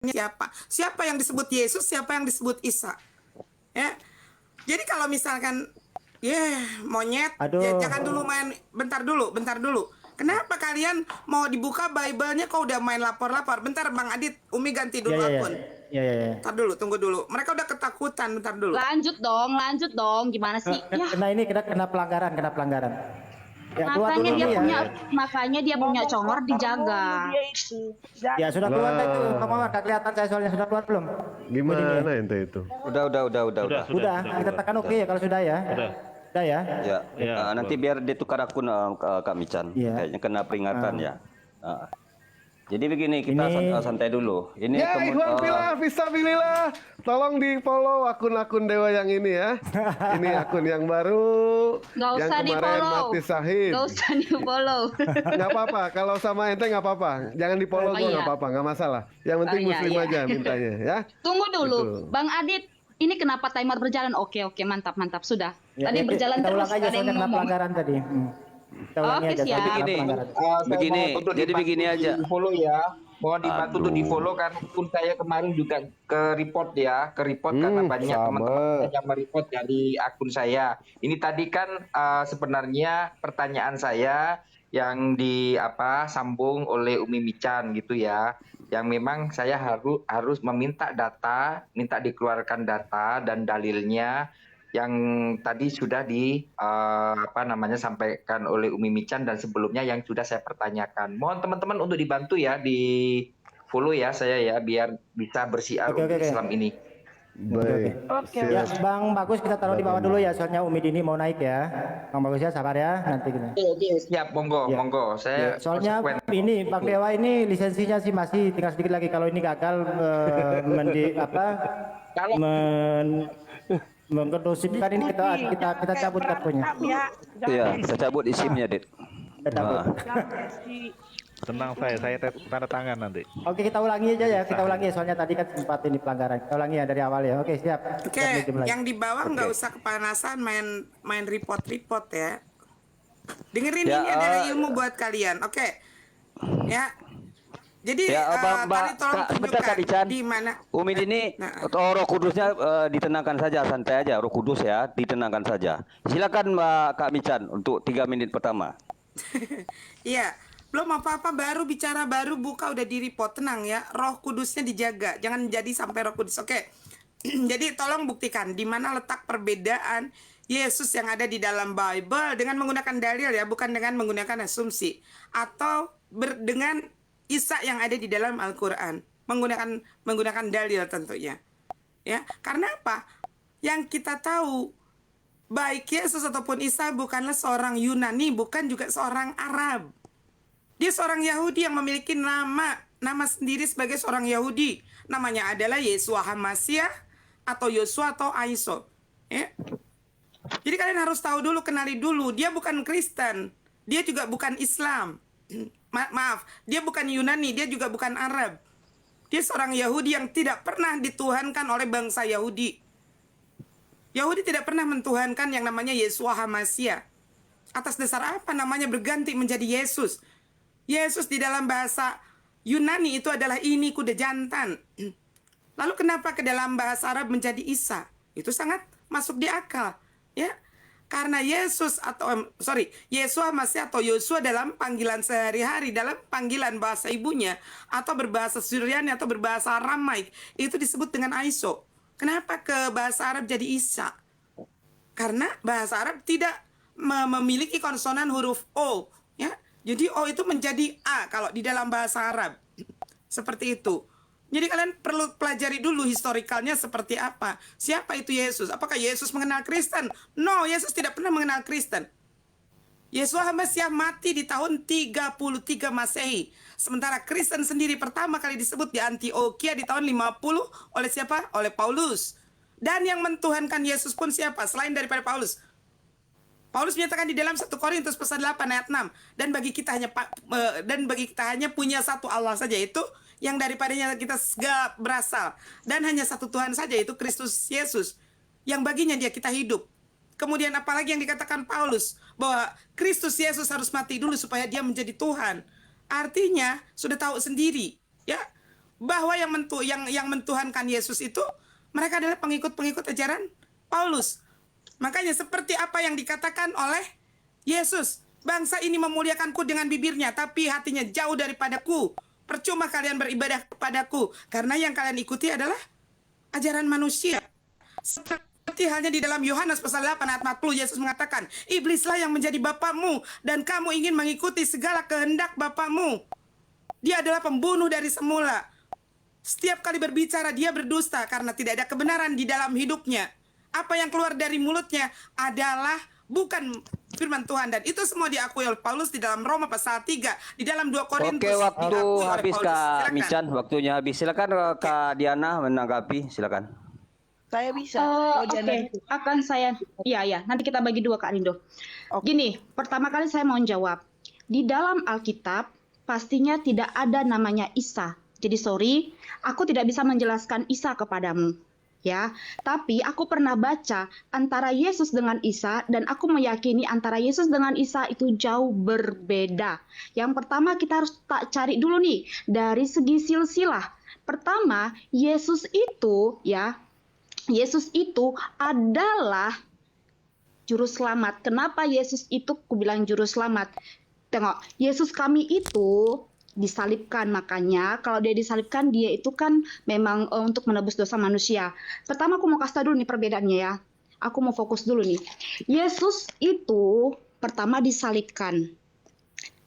siapa? Siapa yang disebut Yesus, siapa yang disebut Isa? Ya. Jadi kalau misalkan monyet, ya Aduh. jangan dulu main, bentar dulu. Kenapa kalian mau dibuka Bible-nya kok udah main lapor-lapor? Bentar Bang Adit, Umi ganti Ya dulu ya ya. akun. Ya ya ya. Bentar dulu, tunggu dulu. Mereka udah ketakutan, bentar dulu. Lanjut dong. Gimana sih? Ya, Kena pelanggaran, Ya keluar makanya dulu dia nih ya. punya makanya dia punya congor dijaga. Dia itu. Ya sudah keluar itu. Kamu nggak kelihatan saya soalnya sudah keluar belum? Gimana ente itu? Udah. Udah, kita tekan oke ya kalau sudah ya. Sudah ya. Ya, Ya, nanti biar dia tukar akun Kak Mican. Iya. Kayaknya kena peringatan ya. Jadi begini, kita santai dulu. Ini Ya, Ikhwan Fillah, Fisabilillah. Tolong di follow akun-akun Dewa yang ini ya. Ini akun yang baru. Gak yang usah kemarin di-follow. mati sahid. Gak usah di-follow. Nggak apa-apa, kalau sama ente nggak apa-apa. Jangan di follow Oh, gua iya. nggak apa-apa, nggak masalah. Yang penting Oh, iya, muslim iya. aja mintanya ya. Tunggu dulu, Gitu. Bang Adit. Ini kenapa timer berjalan? Oke, mantap. Sudah. Ya, Tadi berjalan kita terus. ulang aja Ada yang soalnya kena ngomong. pelanggaran tadi. Kita ulangi Oke, aja siap. soalnya kena Begini. pelanggaran. Begini, Untuk jadi begini aja. Di follow ya. Mohon dibantu untuk Aduh. di follow kan pun saya kemarin juga ke report karena banyak sama. teman-teman yang mereport dari akun saya. Ini tadi kan sebenarnya pertanyaan saya yang sambung oleh Umi Mican gitu ya. Yang memang saya harus meminta data, minta dikeluarkan data dan dalilnya yang tadi sudah sampaikan oleh Umi Mican dan sebelumnya yang sudah saya pertanyakan. Mohon teman-teman untuk dibantu ya, di follow ya saya ya, biar bisa bersiar Oke. Islam ini. Baik. Ya, Siap. Bang Bagus kita taruh di bawah dulu ya, soalnya Umi Dini mau naik ya. Bang Bagus ya, sabar ya, nanti kita. Oke, siap, monggo, Ya. monggo. Saya Soalnya konsekuen. ini Bang Dewa ini lisensinya sih masih tinggal sedikit lagi. Kalau ini gagal Kalau mengkondusifkan ini kita cabut kartunya. Iya, kita cabut isimnya, Dit. Kita cabut. Tenang saya tanda tangan nanti. Oke, kita ulangi aja ya. Kita ulangi ya, soalnya tadi kan sempat ini pelanggaran. Kita ulangi ya dari awal ya. Oke, siap. Oke, Siap, dimulai. yang di bawah nggak usah kepanasan main report ya. Dengerin Ya, ini adalah ilmu buat kalian. Oke. Ya. Jadi Ya, tadi tolong bentar Kak tunjukkan Dican. di mana. Umi ini Nah. Roh Kudusnya ditenangkan saja, santai aja. Roh Kudus ya, ditenangkan saja. Silakan Mbak Kak Mican untuk 3 menit pertama. Iya, belum apa-apa, baru bicara, baru buka udah di report, tenang ya. Roh Kudusnya dijaga, jangan jadi sampai Roh Kudus. Oke. Jadi tolong buktikan di mana letak perbedaan Yesus yang ada di dalam Bible dengan menggunakan dalil ya, bukan dengan menggunakan asumsi atau dengan Isa yang ada di dalam Al-Qur'an. Menggunakan dalil tentunya. Ya, karena apa? Yang kita tahu baik Yesus ataupun Isa bukanlah seorang Yunani, bukan juga seorang Arab. Dia seorang Yahudi yang memiliki nama sendiri sebagai seorang Yahudi. Namanya adalah Yeshua HaMashiach atau Yosua atau Aiso. Ya. Jadi kalian harus tahu dulu, kenali dulu, dia bukan Kristen, dia juga bukan Islam. Maaf, dia bukan Yunani, dia juga bukan Arab. Dia seorang Yahudi yang tidak pernah dituhankan oleh bangsa Yahudi. Yahudi tidak pernah mentuhankan yang namanya Yeshua HaMashiach. Atas dasar apa namanya berganti menjadi Yesus? Yesus di dalam bahasa Yunani itu adalah ini kuda jantan. Lalu kenapa ke dalam bahasa Arab menjadi Isa? Itu sangat masuk di akal, ya. Karena Yeshua Masih atau Yosua dalam panggilan sehari-hari, dalam panggilan bahasa ibunya atau berbahasa Suryani atau berbahasa Aramaik, itu disebut dengan Aiso. Kenapa ke bahasa Arab jadi Isa? Karena bahasa Arab tidak memiliki konsonan huruf O, ya. Jadi O itu menjadi A kalau di dalam bahasa Arab. Seperti itu. Jadi kalian perlu pelajari dulu historikalnya seperti apa. Siapa itu Yesus? Apakah Yesus mengenal Kristen? No, Yesus tidak pernah mengenal Kristen. Yeshua HaMashiach mati di tahun 33 Masehi. Sementara Kristen sendiri pertama kali disebut di Antioquia di tahun 50 oleh siapa? Oleh Paulus. Dan yang mentuhankan Yesus pun siapa? Selain daripada Paulus. Paulus menyatakan di dalam 1 Korintus pasal 8 ayat 6, dan bagi kita hanya punya satu Allah saja, itu yang daripadanya kita segala berasal, dan hanya satu Tuhan saja, itu Kristus Yesus, yang baginya dia kita hidup. Kemudian apalagi yang dikatakan Paulus bahwa Kristus Yesus harus mati dulu supaya dia menjadi Tuhan. Artinya sudah tahu sendiri ya bahwa yang mentuhankan Yesus itu mereka adalah pengikut-pengikut ajaran Paulus. Makanya seperti apa yang dikatakan oleh Yesus, bangsa ini memuliakanku dengan bibirnya, tapi hatinya jauh daripadaku. Percuma kalian beribadah kepadaku, karena yang kalian ikuti adalah ajaran manusia. Seperti halnya di dalam Yohanes pasal 8 ayat 40, Yesus mengatakan, iblislah yang menjadi bapakmu, dan kamu ingin mengikuti segala kehendak bapakmu. Dia adalah pembunuh dari semula. Setiap kali berbicara dia berdusta karena tidak ada kebenaran di dalam hidupnya. Apa yang keluar dari mulutnya adalah bukan firman Tuhan, dan itu semua diakui oleh Paulus di dalam Roma pasal 3, di dalam 2 Korintus. Oke, waktu diakui oleh habis Paulus. Kak Silakan. Mican, waktunya habis. Silakan Kak Diana menanggapi, silakan. Saya bisa. Kalau Oke, Diana dulu. akan saya, ya, nanti kita bagi dua Kak Rindo. Oke. Gini, pertama kali saya mau jawab. Di dalam Alkitab, pastinya tidak ada namanya Isa. Jadi sorry, aku tidak bisa menjelaskan Isa kepadamu. Ya, tapi aku pernah baca antara Yesus dengan Isa, dan aku meyakini antara Yesus dengan Isa itu jauh berbeda. Yang pertama kita harus cari dulu nih dari segi silsilah. Pertama, Yesus itu adalah juru selamat. Kenapa Yesus itu kubilang juru selamat? Tengok, Yesus kami itu disalibkan, makanya kalau dia disalibkan dia itu kan memang untuk menebus dosa manusia. Pertama aku mau kasih tahu dulu nih perbedaannya ya. Aku mau fokus dulu nih. Yesus itu pertama disalibkan.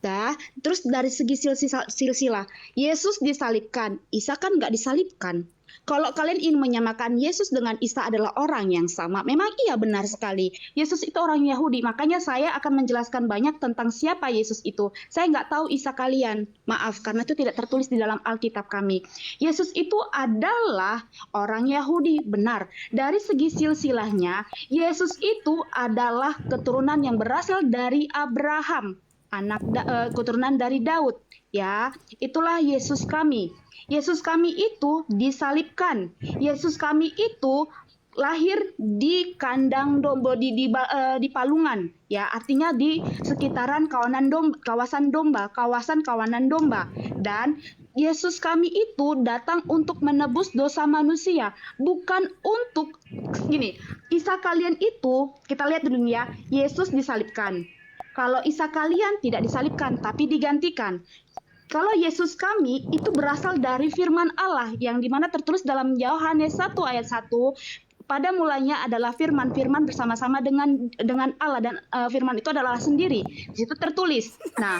Nah, terus dari segi silsilah, Yesus disalibkan, Isa kan nggak disalibkan. Kalau kalian ingin menyamakan Yesus dengan Isa adalah orang yang sama, memang iya benar sekali. Yesus itu orang Yahudi, makanya saya akan menjelaskan banyak tentang siapa Yesus itu. Saya nggak tahu Isa kalian, maaf, karena itu tidak tertulis di dalam Alkitab kami. Yesus itu adalah orang Yahudi, benar. Dari segi silsilahnya, Yesus itu adalah keturunan yang berasal dari Abraham, keturunan dari Daud. Ya, itulah Yesus kami. Yesus kami itu disalibkan. Yesus kami itu lahir di kandang domba di Palungan, ya, artinya di sekitaran kawasan kawanan domba. Dan Yesus kami itu datang untuk menebus dosa manusia, bukan untuk gini. Isa kalian itu kita lihat dulu ya, Yesus disalibkan. Kalau Isa kalian tidak disalibkan tapi digantikan. Kalau Yesus kami itu berasal dari firman Allah yang dimana tertulis dalam Yohanes 1 ayat 1, pada mulanya adalah firman bersama-sama dengan Allah, dan firman itu adalah Allah sendiri. Di situ tertulis. Nah,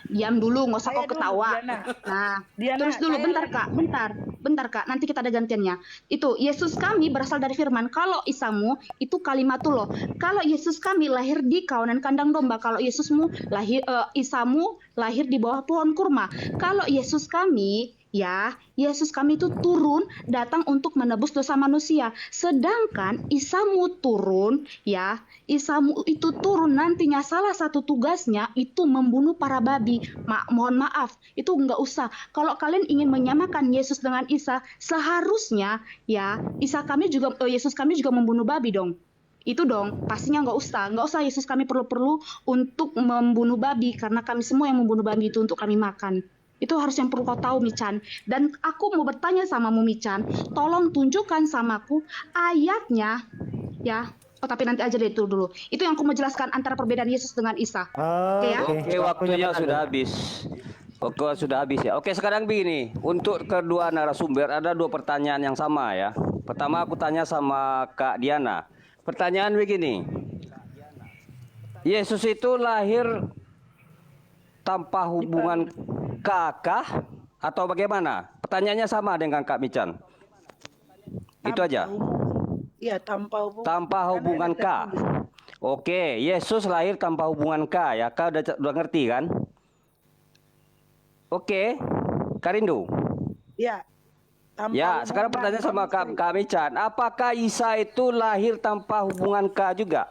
diam dulu, nggak usah kau ketawa. Nah, terus dulu, bentar Kak, nanti kita ada gantiannya. Itu Yesus kami berasal dari firman. Kalau Isamu itu kalimatullah. Kalau Yesus kami lahir di kawanan kandang domba. Kalau Isamu lahir di bawah pohon kurma. Kalau Yesus kami itu turun datang untuk menebus dosa manusia. Sedangkan Isamu itu turun nantinya salah satu tugasnya itu membunuh para babi. Mohon maaf, itu nggak usah. Kalau kalian ingin menyamakan Yesus dengan Isa, seharusnya ya Yesus kami juga membunuh babi dong. Itu dong, pastinya nggak usah Yesus kami perlu untuk membunuh babi, karena kami semua yang membunuh babi itu untuk kami makan. Itu harus yang perlu kau tahu, Michan. Dan aku mau bertanya samamu, Michan, tolong tunjukkan samaku ayatnya ya. Oh, tapi nanti aja deh itu dulu. Itu yang aku mau jelaskan antara perbedaan Yesus dengan Isa. Oke ya? Oke, waktunya sudah habis. Oke, sudah habis ya. Oke, sekarang begini. Untuk kedua narasumber ada dua pertanyaan yang sama ya. Pertama aku tanya sama Kak Diana. Pertanyaan begini. Yesus itu lahir tanpa hubungan kakah atau bagaimana? Pertanyaannya sama dengan Kak Mican. Itu aja. Iya, tanpa hubungan K. Oke, Yesus lahir tanpa hubungan K ya. Kau udah ngerti kan? Oke, Karindo. Iya. Ya, sekarang pertanyaan sama Kak Mican. Apakah Isa itu lahir tanpa hubungan K juga?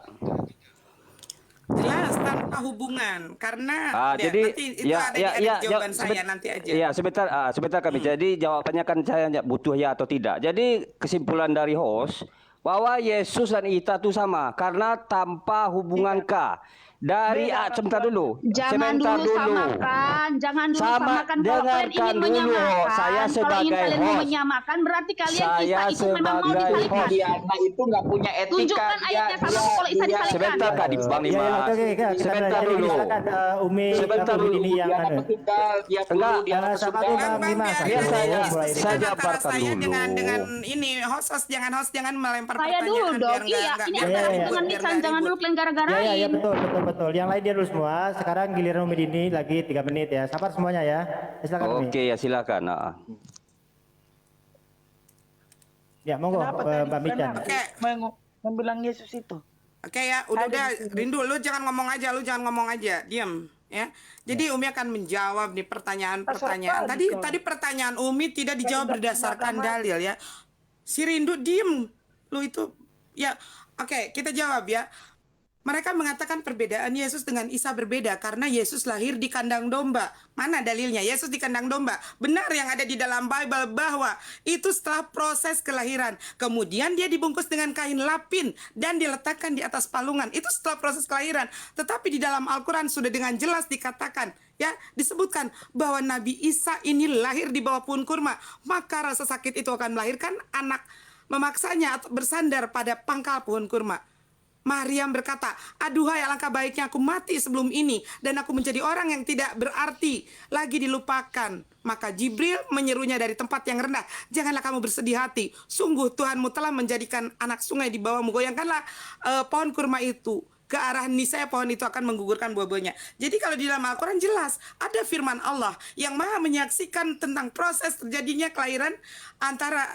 Jelas tanpa hubungan, karena jadi nanti itu ada di jawaban saya nanti aja. Iya, sebentar kami. Jadi jawabannya kan saya butuh ya atau tidak. Jadi kesimpulan dari host bahwa Yesus dan Isa itu sama karena tanpa hubungan K. Dari Beda, sebentar dulu. Jangan Sebentar dulu samakan, jangan dulu Sama, samakan. Kalau kalian dengarkan ingin dulu. menyamakan, Saya kalau ingin sebagai kalian mau host. menyamakan, berarti kalian Saya Isa itu memang mau sebagai disalibkan. Diana itu nggak punya etika. Tunjukkan ayatnya sama aku kalau Isa disalibkan. Sebentar Kak Bang Iya, Dimas. oke, Sebentar jadi dulu. silakan Umi, Sebentar Umi dulu. Dini yang Diana anu. petunggal, dia dulu, Enggak, Diana sama petunggal. aku, Bang Dimas. biarin Biar aja saya- diskusi saya antara jabarkan saya dulu. dengan ini host jangan melempar Saya pertanyaan dulu dong. biar Iya, nggak ini biar Iya, antara nggak iya. aku dengan ribut, biar Misan, nggak jangan ribut. dulu kalian Ya, gara-garain. ya, betul. Yang lain dia dulu semua. Sekarang giliran Umi Dini lagi 3 menit ya. Sabar semuanya ya. Silakan Umi. Oke ya silakan. Ya, monggo Kenapa tadi Mbak Mican. pernah Oke. membilang Yesus itu? Oke ya, udah Ada di sini. Rindu, lu jangan ngomong aja, diam ya. Jadi Umi akan menjawab nih pertanyaan-pertanyaan. Pasal tadi Tadi pertanyaan Umi tidak dijawab tidak berdasarkan agama. dalil ya. Si Rindu diem, lu itu ya. Oke, kita jawab ya. Mereka mengatakan perbedaan Yesus dengan Isa berbeda karena Yesus lahir di kandang domba. Mana dalilnya? Yesus di kandang domba. Benar yang ada di dalam Bible bahwa itu setelah proses kelahiran. Kemudian dia dibungkus dengan kain lapin dan diletakkan di atas palungan. Itu setelah proses kelahiran. Tetapi di dalam Al-Quran sudah dengan jelas dikatakan, ya, disebutkan bahwa Nabi Isa ini lahir di bawah pohon kurma. Maka rasa sakit itu akan melahirkan anak, memaksanya atau bersandar pada pangkal pohon kurma. Maryam berkata, aduhai alangkah baiknya aku mati sebelum ini dan aku menjadi orang yang tidak berarti lagi dilupakan. Maka Jibril menyerunya dari tempat yang rendah, janganlah kamu bersedih hati, sungguh Tuhanmu telah menjadikan anak sungai di bawahmu. Goyangkanlah pohon kurma itu ke arah niscaya pohon itu akan menggugurkan buah-buahnya. Jadi kalau di dalam Al-Quran jelas ada firman Allah yang maha menyaksikan tentang proses terjadinya kelahiran antara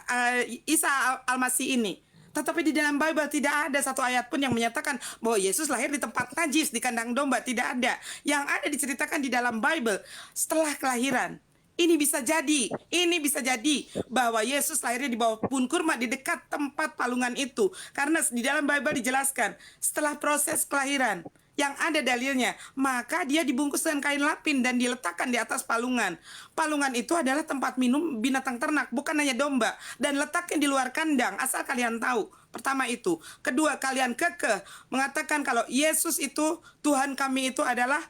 Isa Al-Masih ini. Tetapi di dalam Bible tidak ada satu ayat pun yang menyatakan bahwa Yesus lahir di tempat najis, di kandang domba. Tidak ada. Yang ada diceritakan di dalam Bible setelah kelahiran. Ini bisa jadi bahwa Yesus lahirnya di bawah pohon kurma di dekat tempat palungan itu. Karena di dalam Bible dijelaskan setelah proses kelahiran yang ada dalilnya, maka dia dibungkus dengan kain lapin dan diletakkan di atas palungan. Palungan itu adalah tempat minum binatang ternak, bukan hanya domba. Dan letaknya di luar kandang, asal kalian tahu. Pertama itu. Kedua, kalian kekeh mengatakan kalau Yesus itu, Tuhan kami itu adalah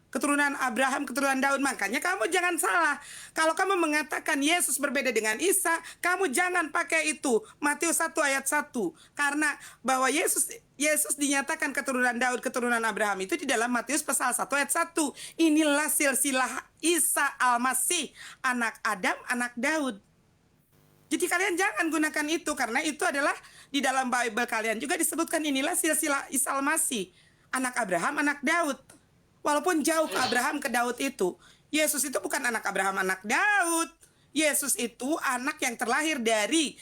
keturunan Abraham, keturunan Daud. Makanya kamu jangan salah. Kalau kamu mengatakan Yesus berbeda dengan Isa, kamu jangan pakai itu. Matius 1 ayat 1. Karena bahwa Yesus dinyatakan keturunan Daud, keturunan Abraham itu di dalam Matius pasal 1 ayat 1. Inilah silsilah Isa Al-Masih, anak Adam, anak Daud. Jadi kalian jangan gunakan itu karena itu adalah di dalam Bible kalian juga disebutkan inilah silsilah Isa Al-Masih, anak Abraham, anak Daud. Walaupun jauh ke Abraham ke Daud itu, Yesus itu bukan anak Abraham, anak Daud. Yesus itu anak yang terlahir dari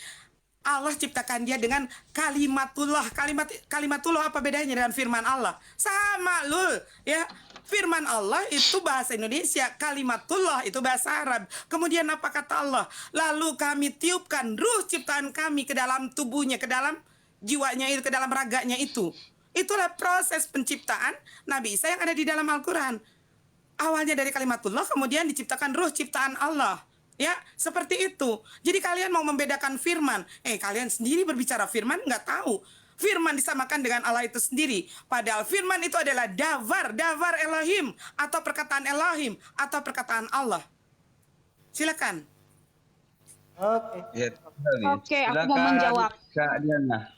Allah ciptakan dia dengan kalimatullah. Kalimatullah apa bedanya dengan firman Allah? Sama lul, ya. Firman Allah itu bahasa Indonesia, kalimatullah itu bahasa Arab. Kemudian apa kata Allah? Lalu kami tiupkan ruh ciptaan kami ke dalam tubuhnya, ke dalam jiwanya itu, ke dalam raganya itu. Itulah proses penciptaan Nabi Isa yang ada di dalam Al-Quran. Awalnya dari kalimatullah, kemudian diciptakan ruh ciptaan Allah. Ya, seperti itu. Jadi kalian mau membedakan firman. Kalian sendiri berbicara firman, nggak tahu. Firman disamakan dengan Allah itu sendiri. Padahal firman itu adalah davar Elohim. Atau perkataan Elohim. Atau perkataan Allah. Silakan. Oke. Ya, Oke, aku mau menjawab. Kak Diana.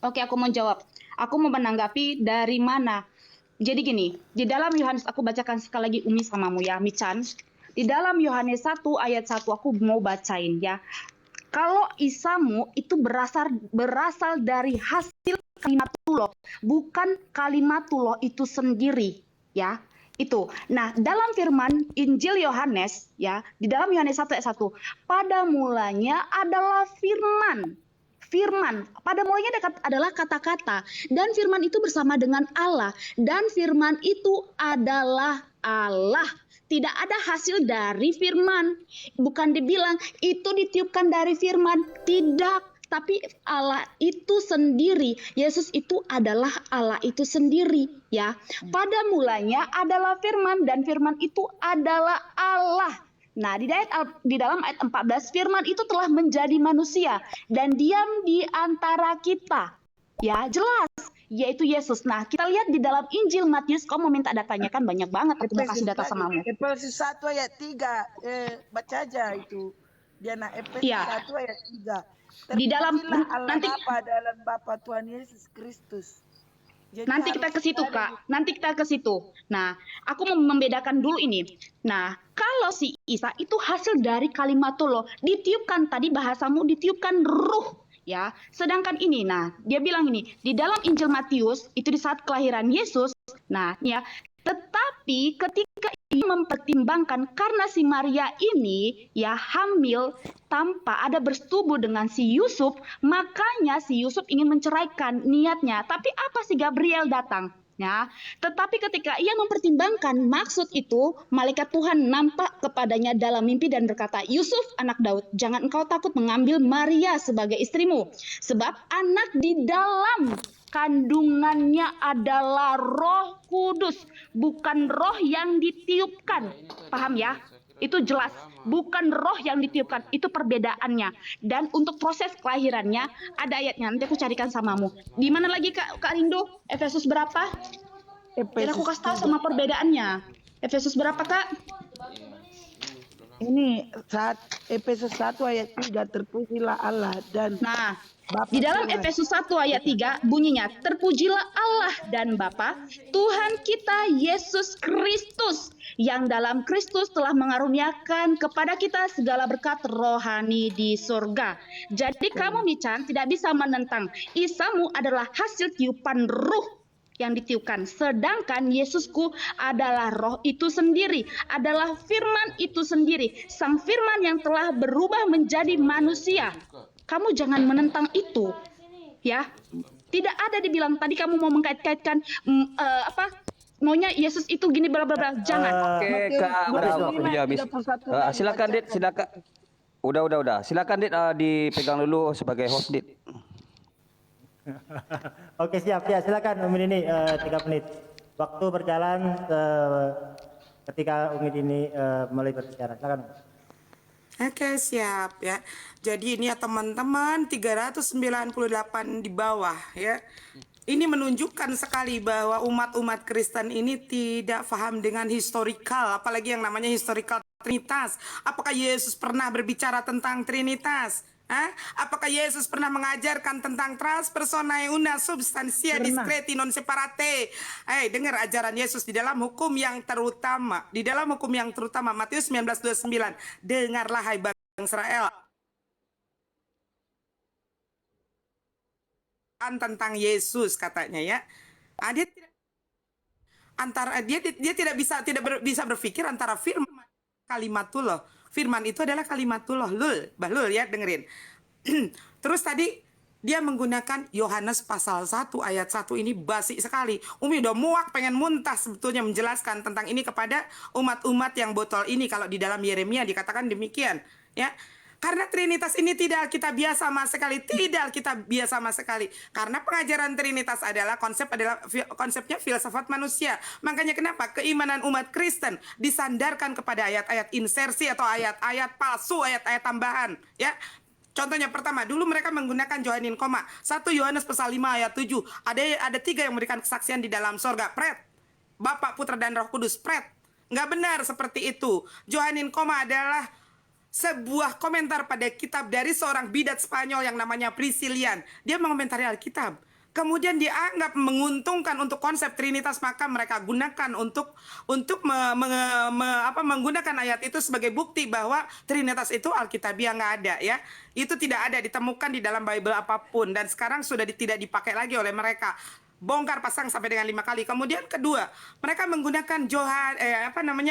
Oke, aku mau jawab. Aku mau menanggapi dari mana. Jadi gini, di dalam Yohanes, aku bacakan sekali lagi Umi samamu ya, Mican. Di dalam Yohanes 1 ayat 1 aku mau bacain ya. Kalau Isamu itu berasal dari hasil kalimatullah, bukan kalimatullah itu sendiri ya. Itu. Nah, dalam firman Injil Yohanes ya, di dalam Yohanes 1 ayat 1, pada mulanya adalah firman. Firman, pada mulanya adalah kata-kata, dan firman itu bersama dengan Allah, dan firman itu adalah Allah. Tidak ada hasil dari firman. Bukan dibilang itu ditiupkan dari firman, tidak. Tapi Allah itu sendiri, Yesus itu adalah Allah itu sendiri, ya. Pada mulanya adalah firman, dan firman itu adalah Allah. Nah, di dalam ayat 14, firman itu telah menjadi manusia dan diam di antara kita. Ya, jelas. yaitu Yesus. Nah, kita lihat di dalam Injil Matius, kau mau minta datanya kan banyak banget, aku mau kasih data samamu. Efesus 1 ayat 3. Baca aja itu. Diana, Efesus Iya. 1 ayat 3. Di dalam Terpujilah Allah nanti Bapa dalam Bapa Tuhan Yesus Kristus. Jadi nanti kita harus ke situ, ada Kak. Nanti kita ke situ. Nah, aku mau membedakan dulu ini. Nah, kalau si Isa itu hasil dari kalimatullah, ditiupkan tadi bahasamu ditiupkan ruh, ya. Sedangkan ini, nah, dia bilang ini di dalam Injil Matius itu di saat kelahiran Yesus. Nah, ya, tetapi ketika ia mempertimbangkan karena si Maria ini ya hamil tanpa ada bersetubuh dengan si Yusuf, makanya si Yusuf ingin menceraikan niatnya. Tapi apa si Gabriel datang? Ya, tetapi ketika ia mempertimbangkan maksud itu, malaikat Tuhan nampak kepadanya dalam mimpi dan berkata, Yusuf anak Daud, jangan engkau takut mengambil Maria sebagai istrimu, sebab anak di dalam kandungannya adalah Roh Kudus, bukan roh yang ditiupkan. Paham ya? Itu jelas, bukan roh yang ditiupkan, itu perbedaannya. Dan untuk proses kelahirannya ada ayatnya, nanti aku carikan samamu. Di mana lagi Kak Rindo? Efesus berapa? Jadi aku kasih tahu sama perbedaannya. Efesus berapa Kak? ini saat Efesus 1 ayat 3, terpujilah Allah dan Nah, Bapa di dalam Tuhan. Efesus 1 ayat 3 bunyinya, terpujilah Allah dan Bapa Tuhan kita Yesus Kristus, yang dalam Kristus telah mengaruniakan kepada kita segala berkat rohani di surga. Jadi kamu Mican tidak bisa menentang, Isamu adalah hasil tiupan ruh yang ditiupkan, sedangkan Yesusku adalah roh itu sendiri, adalah firman itu sendiri, sang firman yang telah berubah menjadi manusia. Kamu jangan menentang itu, ya. Tidak ada dibilang tadi kamu mau mengkait-kaitkan maunya Yesus itu gini bla bla bla. Jangan. Oke, Kak, udah habis. Silakan Dit, silakan. Udah. Silakan Dit, dipegang dulu sebagai host Dit. Oke siap ya, silakan Umi Dini 3 menit. Waktu berjalan ketika Umi Dini mulai berbicara. Silakan. Oke, siap ya. Jadi ini ya teman-teman 398 di bawah ya. Ini menunjukkan sekali bahwa umat-umat Kristen ini tidak paham dengan historikal, apalagi yang namanya historikal Trinitas. Apakah Yesus pernah berbicara tentang Trinitas? Apakah Yesus pernah mengajarkan tentang transpersonae una substantia discreti non separate? Dengar ajaran Yesus di dalam hukum yang terutama. Di dalam hukum yang terutama, Matius 19:29. Dengarlah hai bangsa Israel. Tentang Yesus katanya ya. Dia tidak bisa berpikir antara firman kalimatullah. Firman itu adalah kalimatullah, bahlul ya, dengerin. Terus tadi dia menggunakan Yohanes pasal 1 ayat 1 ini basi sekali. Umi udah muak, pengen muntah sebetulnya menjelaskan tentang ini kepada umat-umat yang botol ini. Kalau di dalam Yeremia dikatakan demikian, ya. Karena Trinitas ini tidak kita biasa sama sekali, Karena pengajaran Trinitas adalah konsepnya filsafat manusia. Makanya kenapa keimanan umat Kristen disandarkan kepada ayat-ayat insersi atau ayat-ayat palsu, ayat-ayat tambahan, ya. Contohnya pertama, dulu mereka menggunakan johanin koma. 1 Yohanes pasal 5 ayat 7. Ada 3 yang memberikan kesaksian di dalam sorga. Pret, Bapa, Putra, dan Roh Kudus. Pret. Nggak benar seperti itu. Johanin koma adalah sebuah komentar pada kitab dari seorang bidat Spanyol yang namanya Priscillian. Dia mengomentari Alkitab. Kemudian dianggap menguntungkan untuk konsep Trinitas, maka mereka gunakan untuk menggunakan ayat itu sebagai bukti bahwa Trinitas itu Alkitabiah nggak ada ya. Itu tidak ada ditemukan di dalam Bible apapun, dan sekarang sudah tidak dipakai lagi oleh mereka. Bongkar pasang sampai dengan 5 kali. Kemudian kedua, mereka menggunakan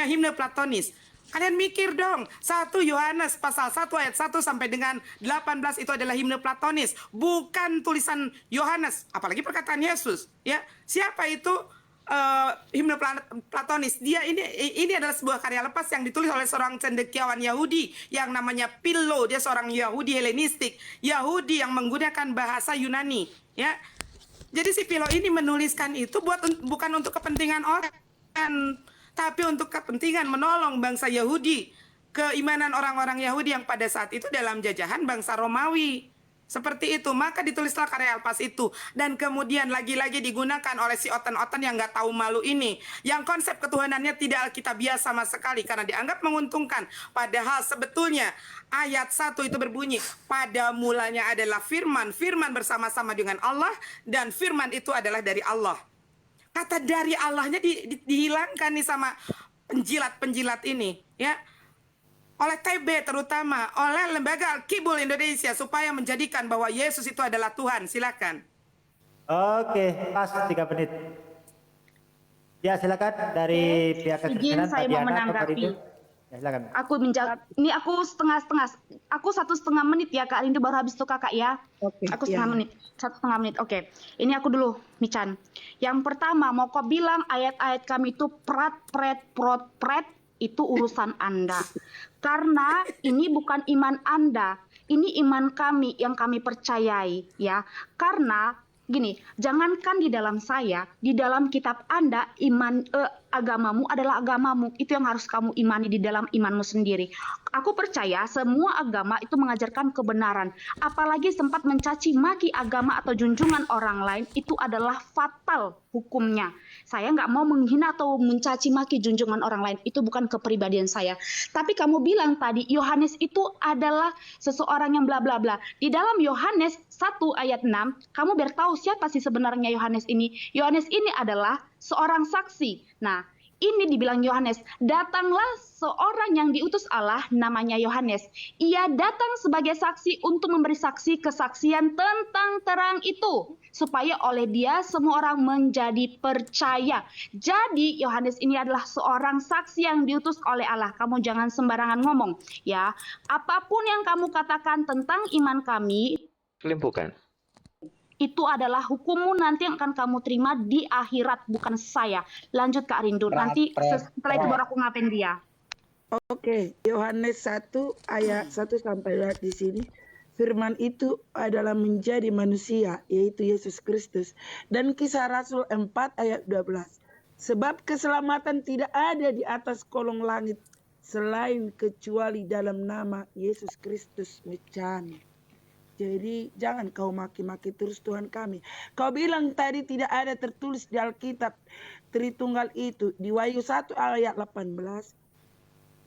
himne Platonis. Kalian mikir dong, 1 Yohanes pasal 1 ayat 1 sampai dengan 18 itu adalah himne Platonis, bukan tulisan Yohanes, apalagi perkataan Yesus, ya. Siapa itu himne Platonis? Ini adalah sebuah karya lepas yang ditulis oleh seorang cendekiawan Yahudi yang namanya Philo. Dia seorang Yahudi Helenistik, Yahudi yang menggunakan bahasa Yunani, ya. Jadi si Philo ini menuliskan itu bukan untuk kepentingan orang, tapi untuk kepentingan menolong bangsa Yahudi, keimanan orang-orang Yahudi yang pada saat itu dalam jajahan bangsa Romawi. Seperti itu, maka ditulislah karya Alpas itu. Dan kemudian lagi-lagi digunakan oleh si otan-otan yang nggak tahu malu ini. Yang konsep ketuhanannya tidak alkitabiah sama sekali karena dianggap menguntungkan. Padahal sebetulnya ayat 1 itu berbunyi, pada mulanya adalah firman, firman bersama-sama dengan Allah, dan firman itu adalah dari Allah. Kata dari Allahnya dihilangkan nih sama penjilat-penjilat ini, ya. Oleh TB terutama, oleh Lembaga Al-Qibul Indonesia supaya menjadikan bahwa Yesus itu adalah Tuhan. Silakan. Oke, pas 3 menit. Ya, silakan dari pihak Izin kekristenen saya mau Tatiana atau menanggapi. Rindu. Ya, silakan. Aku menjawab. Ini aku setengah-setengah. Aku 1,5 menit ya Kak Rindu, baru habis itu Kakak ya. Oke, Aku ya. 1,5 menit. 1,5 menit. Oke. Ini aku dulu, Michan. Yang pertama mau kau bilang ayat-ayat kami itu pret itu urusan Anda. Karena ini bukan iman Anda, ini iman kami yang kami percayai ya. Karena gini, jangankan di dalam saya, di dalam kitab Anda agamamu adalah agamamu. Itu yang harus kamu imani di dalam imanmu sendiri. Aku percaya semua agama itu mengajarkan kebenaran. Apalagi sempat mencaci maki agama atau junjungan orang lain, itu adalah fatal hukumnya. Saya nggak mau menghina atau mencaci maki junjungan orang lain. Itu bukan kepribadian saya. Tapi kamu bilang tadi, Yohanes itu adalah seseorang yang bla bla bla. Di dalam Yohanes 1 ayat 6, kamu biar tahu siapa sih sebenarnya Yohanes ini. Yohanes ini adalah seorang saksi. Nah, ini dibilang Yohanes, datanglah seorang yang diutus Allah namanya Yohanes. Ia datang sebagai saksi untuk memberi saksi kesaksian tentang terang itu. Supaya oleh dia semua orang menjadi percaya. Jadi Yohanes ini adalah seorang saksi yang diutus oleh Allah. Kamu jangan sembarangan ngomong ya. Apapun yang kamu katakan tentang iman kami, Kelimpukan. itu adalah hukummu nanti yang akan kamu terima di akhirat, bukan saya. Lanjut Kak Rindu, nanti setelah itu baru aku ngapain dia. Oke, Yohanes 1 ayat 1 sampai 2 di sini. Firman itu adalah menjadi manusia, yaitu Yesus Kristus. Dan Kisah Rasul 4 ayat 12. Sebab keselamatan tidak ada di atas kolong langit selain kecuali dalam nama Yesus Kristus Michan. Jadi jangan kau maki-maki terus Tuhan kami. Kau bilang tadi tidak ada tertulis di Alkitab Tritunggal itu. Di Wahyu 1 ayat 18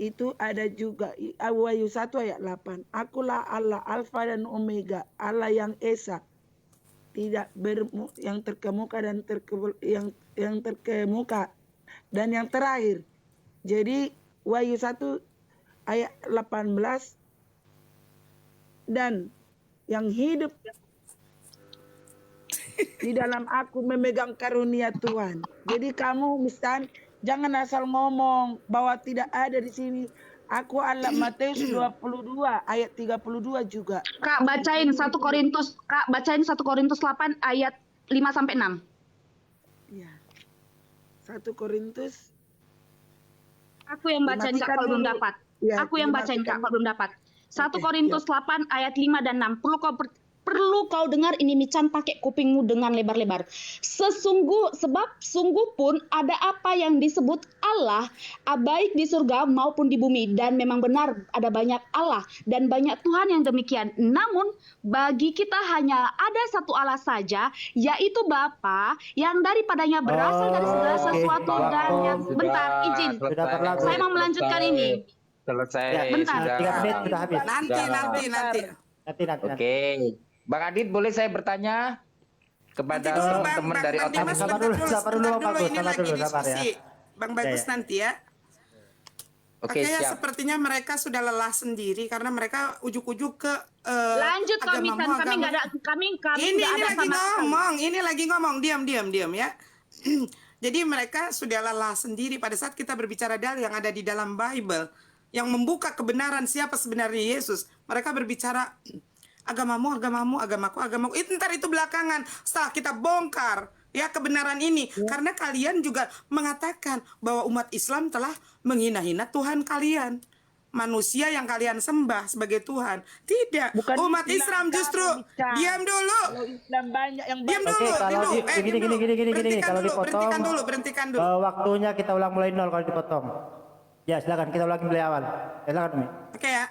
itu ada juga. Wahyu 1 ayat 8. Akulah Allah Alfa dan Omega, Allah yang Esa, tidak yang terkemuka dan yang terkemuka dan yang terakhir. Jadi Wahyu 1 ayat 18, dan yang hidup di dalam aku memegang karunia Tuhan. Jadi kamu misalnya jangan asal ngomong bahwa tidak ada di sini. Aku Allah, Matius 22 ayat 32 juga. Kak, bacain 1 Korintus, Kak, bacain 1 Korintus 8 ayat 5 sampai 6. Ya. 1 Korintus. Aku yang bacain Kak kalau belum dapat. Ya, Aku yang bacain Kak kalau belum dapat. 1 Korintus 8 ayat 5 dan 6. Perlu kau dengar ini Michan, pakai kupingmu dengan lebar-lebar. Sebab sungguh pun ada apa yang disebut Allah, baik di surga maupun di bumi, dan memang benar ada banyak Allah dan banyak Tuhan yang demikian. Namun bagi kita hanya ada satu Allah saja, yaitu Bapa, yang daripadanya berasal dari segala sesuatu dan yang bentar izin. Sudah berlaku. Saya mau melanjutkan ini. Selesai. Ya, bentar. Sudah. 3 menit sudah habis. Nanti. Oke. Bang Adit, boleh saya bertanya kepada Nanti dulu, Bang. teman-teman dari Bang Otak? Dimas, Sabar sebentar dulu, sabar dulu, sebentar Bagus, ini sabar lagi dulu, sabar ya. diskusi. Bang Bagus Ya. nanti ya. Oke, Makanya siap. sepertinya mereka sudah lelah sendiri karena mereka ujuk-ujuk ke Lanjut kami agamamu, kami nggak ada kami ini nggak ada lagi sama sekali. ngomong, ini lagi ngomong, diam ya. Jadi mereka sudah lelah sendiri pada saat kita berbicara dalil yang ada di dalam Bible yang membuka kebenaran siapa sebenarnya Yesus. Mereka berbicara agamamu, agamaku. Ntar itu belakangan setelah kita bongkar ya kebenaran ini. Karena kalian juga mengatakan bahwa umat Islam telah menghina-hina Tuhan kalian. Manusia yang kalian sembah sebagai Tuhan. Tidak. Bukan Umat Islam justru Islam. diam dulu. Kalau Islam banyak yang Diam banyak. dulu, Oke, kalau dulu. gini, kalau dipotong, Berhentikan dulu. waktunya kita ulang mulai nol kalau dipotong. Ya, silakan kita ulangi mulai awal. Ya, silakan Umi. Oke ya.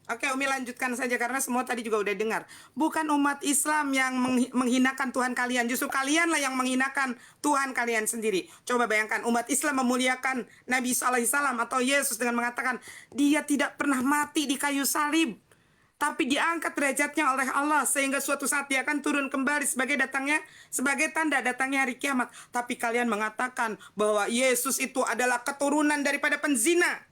Oke, Umi lanjutkan saja karena semua tadi juga udah dengar. Bukan umat Islam yang menghinakan Tuhan kalian, justru kalianlah yang menghinakan Tuhan kalian sendiri. Coba bayangkan, umat Islam memuliakan Nabi SAW atau Yesus dengan mengatakan dia tidak pernah mati di kayu salib, tapi diangkat derajatnya oleh Allah sehingga suatu saat dia akan turun kembali sebagai tanda datangnya hari kiamat. Tapi kalian mengatakan bahwa Yesus itu adalah keturunan daripada penzina.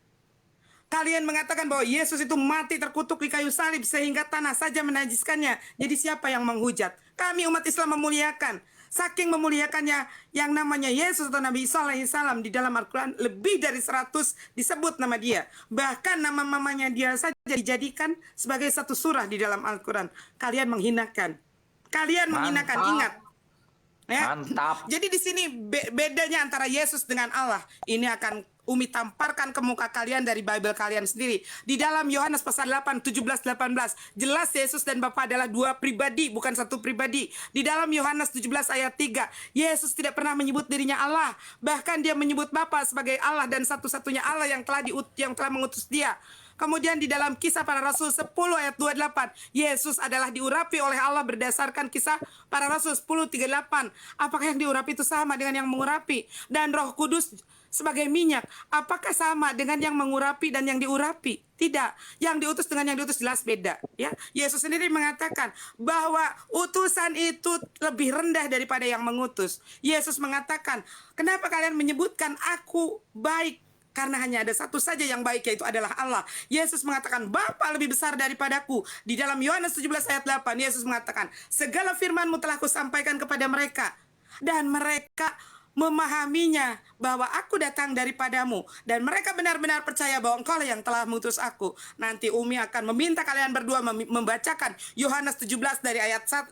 Kalian mengatakan bahwa Yesus itu mati terkutuk di kayu salib sehingga tanah saja menajiskannya. Jadi siapa yang menghujat? Kami umat Islam memuliakan. Saking memuliakannya yang namanya Yesus atau Nabi Isa alaihissalam di dalam Al-Quran lebih dari 100 disebut nama dia. Bahkan nama mamanya dia saja dijadikan sebagai satu surah di dalam Al-Quran. Kalian menghinakan. Kalian menghinakan, ingat. Ya. Mantap. Jadi di sini bedanya antara Yesus dengan Allah. Ini akan Umi tamparkan ke muka kalian dari Bible kalian sendiri. Di dalam Yohanes pasal 8, 17, 18. Jelas Yesus dan Bapa adalah dua pribadi, bukan satu pribadi. Di dalam Yohanes 17 ayat 3. Yesus tidak pernah menyebut dirinya Allah. Bahkan dia menyebut Bapa sebagai Allah dan satu-satunya Allah yang telah mengutus dia. Kemudian di dalam Kisah Para Rasul 10 ayat 28. Yesus adalah diurapi oleh Allah berdasarkan Kisah Para Rasul 10:38. Apakah yang diurapi itu sama dengan yang mengurapi? Dan Roh Kudus sebagai minyak, apakah sama dengan yang mengurapi dan yang diurapi? Tidak. Yang diutus dengan yang diutus jelas beda. Ya, Yesus sendiri mengatakan bahwa utusan itu lebih rendah daripada yang mengutus. Yesus mengatakan, kenapa kalian menyebutkan aku baik? Karena hanya ada satu saja yang baik, yaitu adalah Allah. Yesus mengatakan, Bapa lebih besar daripadaku. Di dalam Yohanes 17 ayat 8, Yesus mengatakan, segala firman-Mu telah kusampaikan kepada mereka. Dan mereka memahaminya bahwa aku datang daripadamu dan mereka benar-benar percaya bahwa engkau lah yang telah mengutus aku. Nanti Umi akan meminta kalian berdua membacakan Yohanes 17 dari ayat 1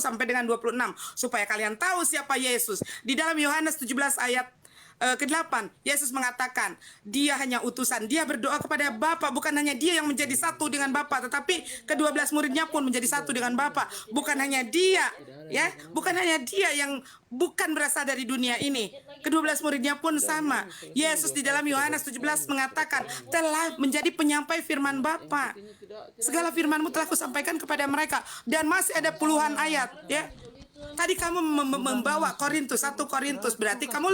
sampai dengan 26 supaya kalian tahu siapa Yesus. Di dalam Yohanes 17 ayat ke-8, Yesus mengatakan dia hanya utusan. Dia berdoa kepada Bapa, bukan hanya dia yang menjadi satu dengan Bapa, tetapi ke-12 muridnya pun menjadi satu dengan Bapa. Bukan hanya dia, ya, bukan hanya dia yang bukan berasal dari dunia ini. Ke-12 muridnya pun sama. Yesus di dalam Yohanes 17 mengatakan telah menjadi penyampai firman Bapa. Segala firman-Mu telah kusampaikan kepada mereka. Dan masih ada puluhan ayat, ya. Tadi kamu membawa Korintus, 1 Korintus, berarti kamu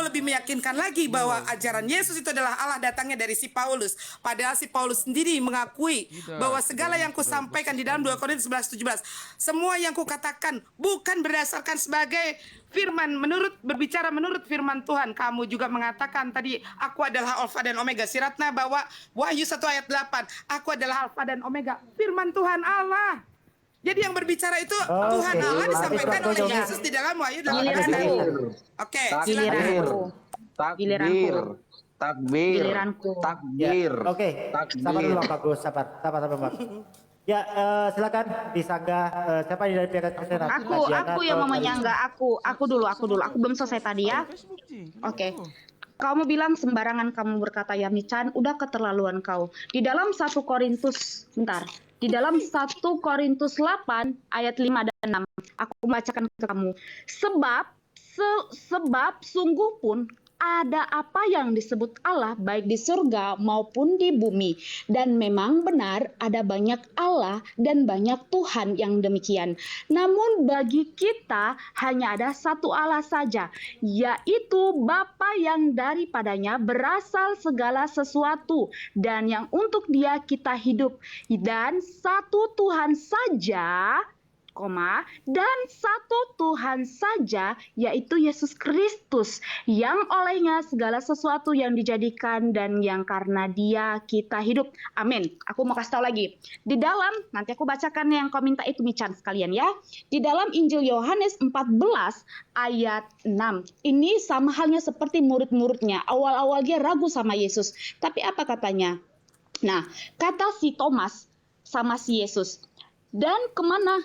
lebih meyakinkan lagi bahwa ajaran Yesus itu adalah Allah datangnya dari si Paulus. Padahal si Paulus sendiri mengakui bahwa segala yang kusampaikan di dalam 2 Korintus 11:17, semua yang kukatakan bukan berdasarkan sebagai firman, berbicara menurut firman Tuhan. Kamu juga mengatakan tadi, aku adalah Alfa dan Omega. Siratna bahwa Wahyu 1 ayat 8, aku adalah Alfa dan Omega, firman Tuhan Allah. Jadi yang berbicara itu Tuhan Allah disampaikan oleh Yesus di dalam Wahyu 18. Oke, Giliranku. Takbir. Oke, sabar dulu Bang Bagus, sabar Bang. Ya, silakan disanggah siapa dari pihak kesehatan? Aku yang mau menyanggah, aku dulu. Aku belum selesai tadi ya. Oke. Kamu bilang sembarangan kamu berkata ya Michan, udah keterlaluan kau. Di dalam 1 Korintus, di dalam 1 Korintus 8 ayat 5 dan 6, aku membacakan ke kamu. Sebab sungguh pun ada apa yang disebut Allah baik di surga maupun di bumi. Dan memang benar ada banyak Allah dan banyak Tuhan yang demikian. Namun bagi kita hanya ada satu Allah saja, yaitu Bapa yang daripadanya berasal segala sesuatu dan yang untuk Dia kita hidup. Dan satu Tuhan saja, dan satu Tuhan saja, yaitu Yesus Kristus, yang olehnya segala sesuatu yang dijadikan dan yang karena Dia kita hidup. Amin. Aku mau kasih tahu lagi. Di dalam, nanti aku bacakan yang kau minta itu Michan sekalian ya. Di dalam Injil Yohanes 14 ayat 6. Ini sama halnya seperti murid-muridnya. Awal-awal dia ragu sama Yesus. Tapi apa katanya? Nah, kata si Thomas sama si Yesus, dan kemana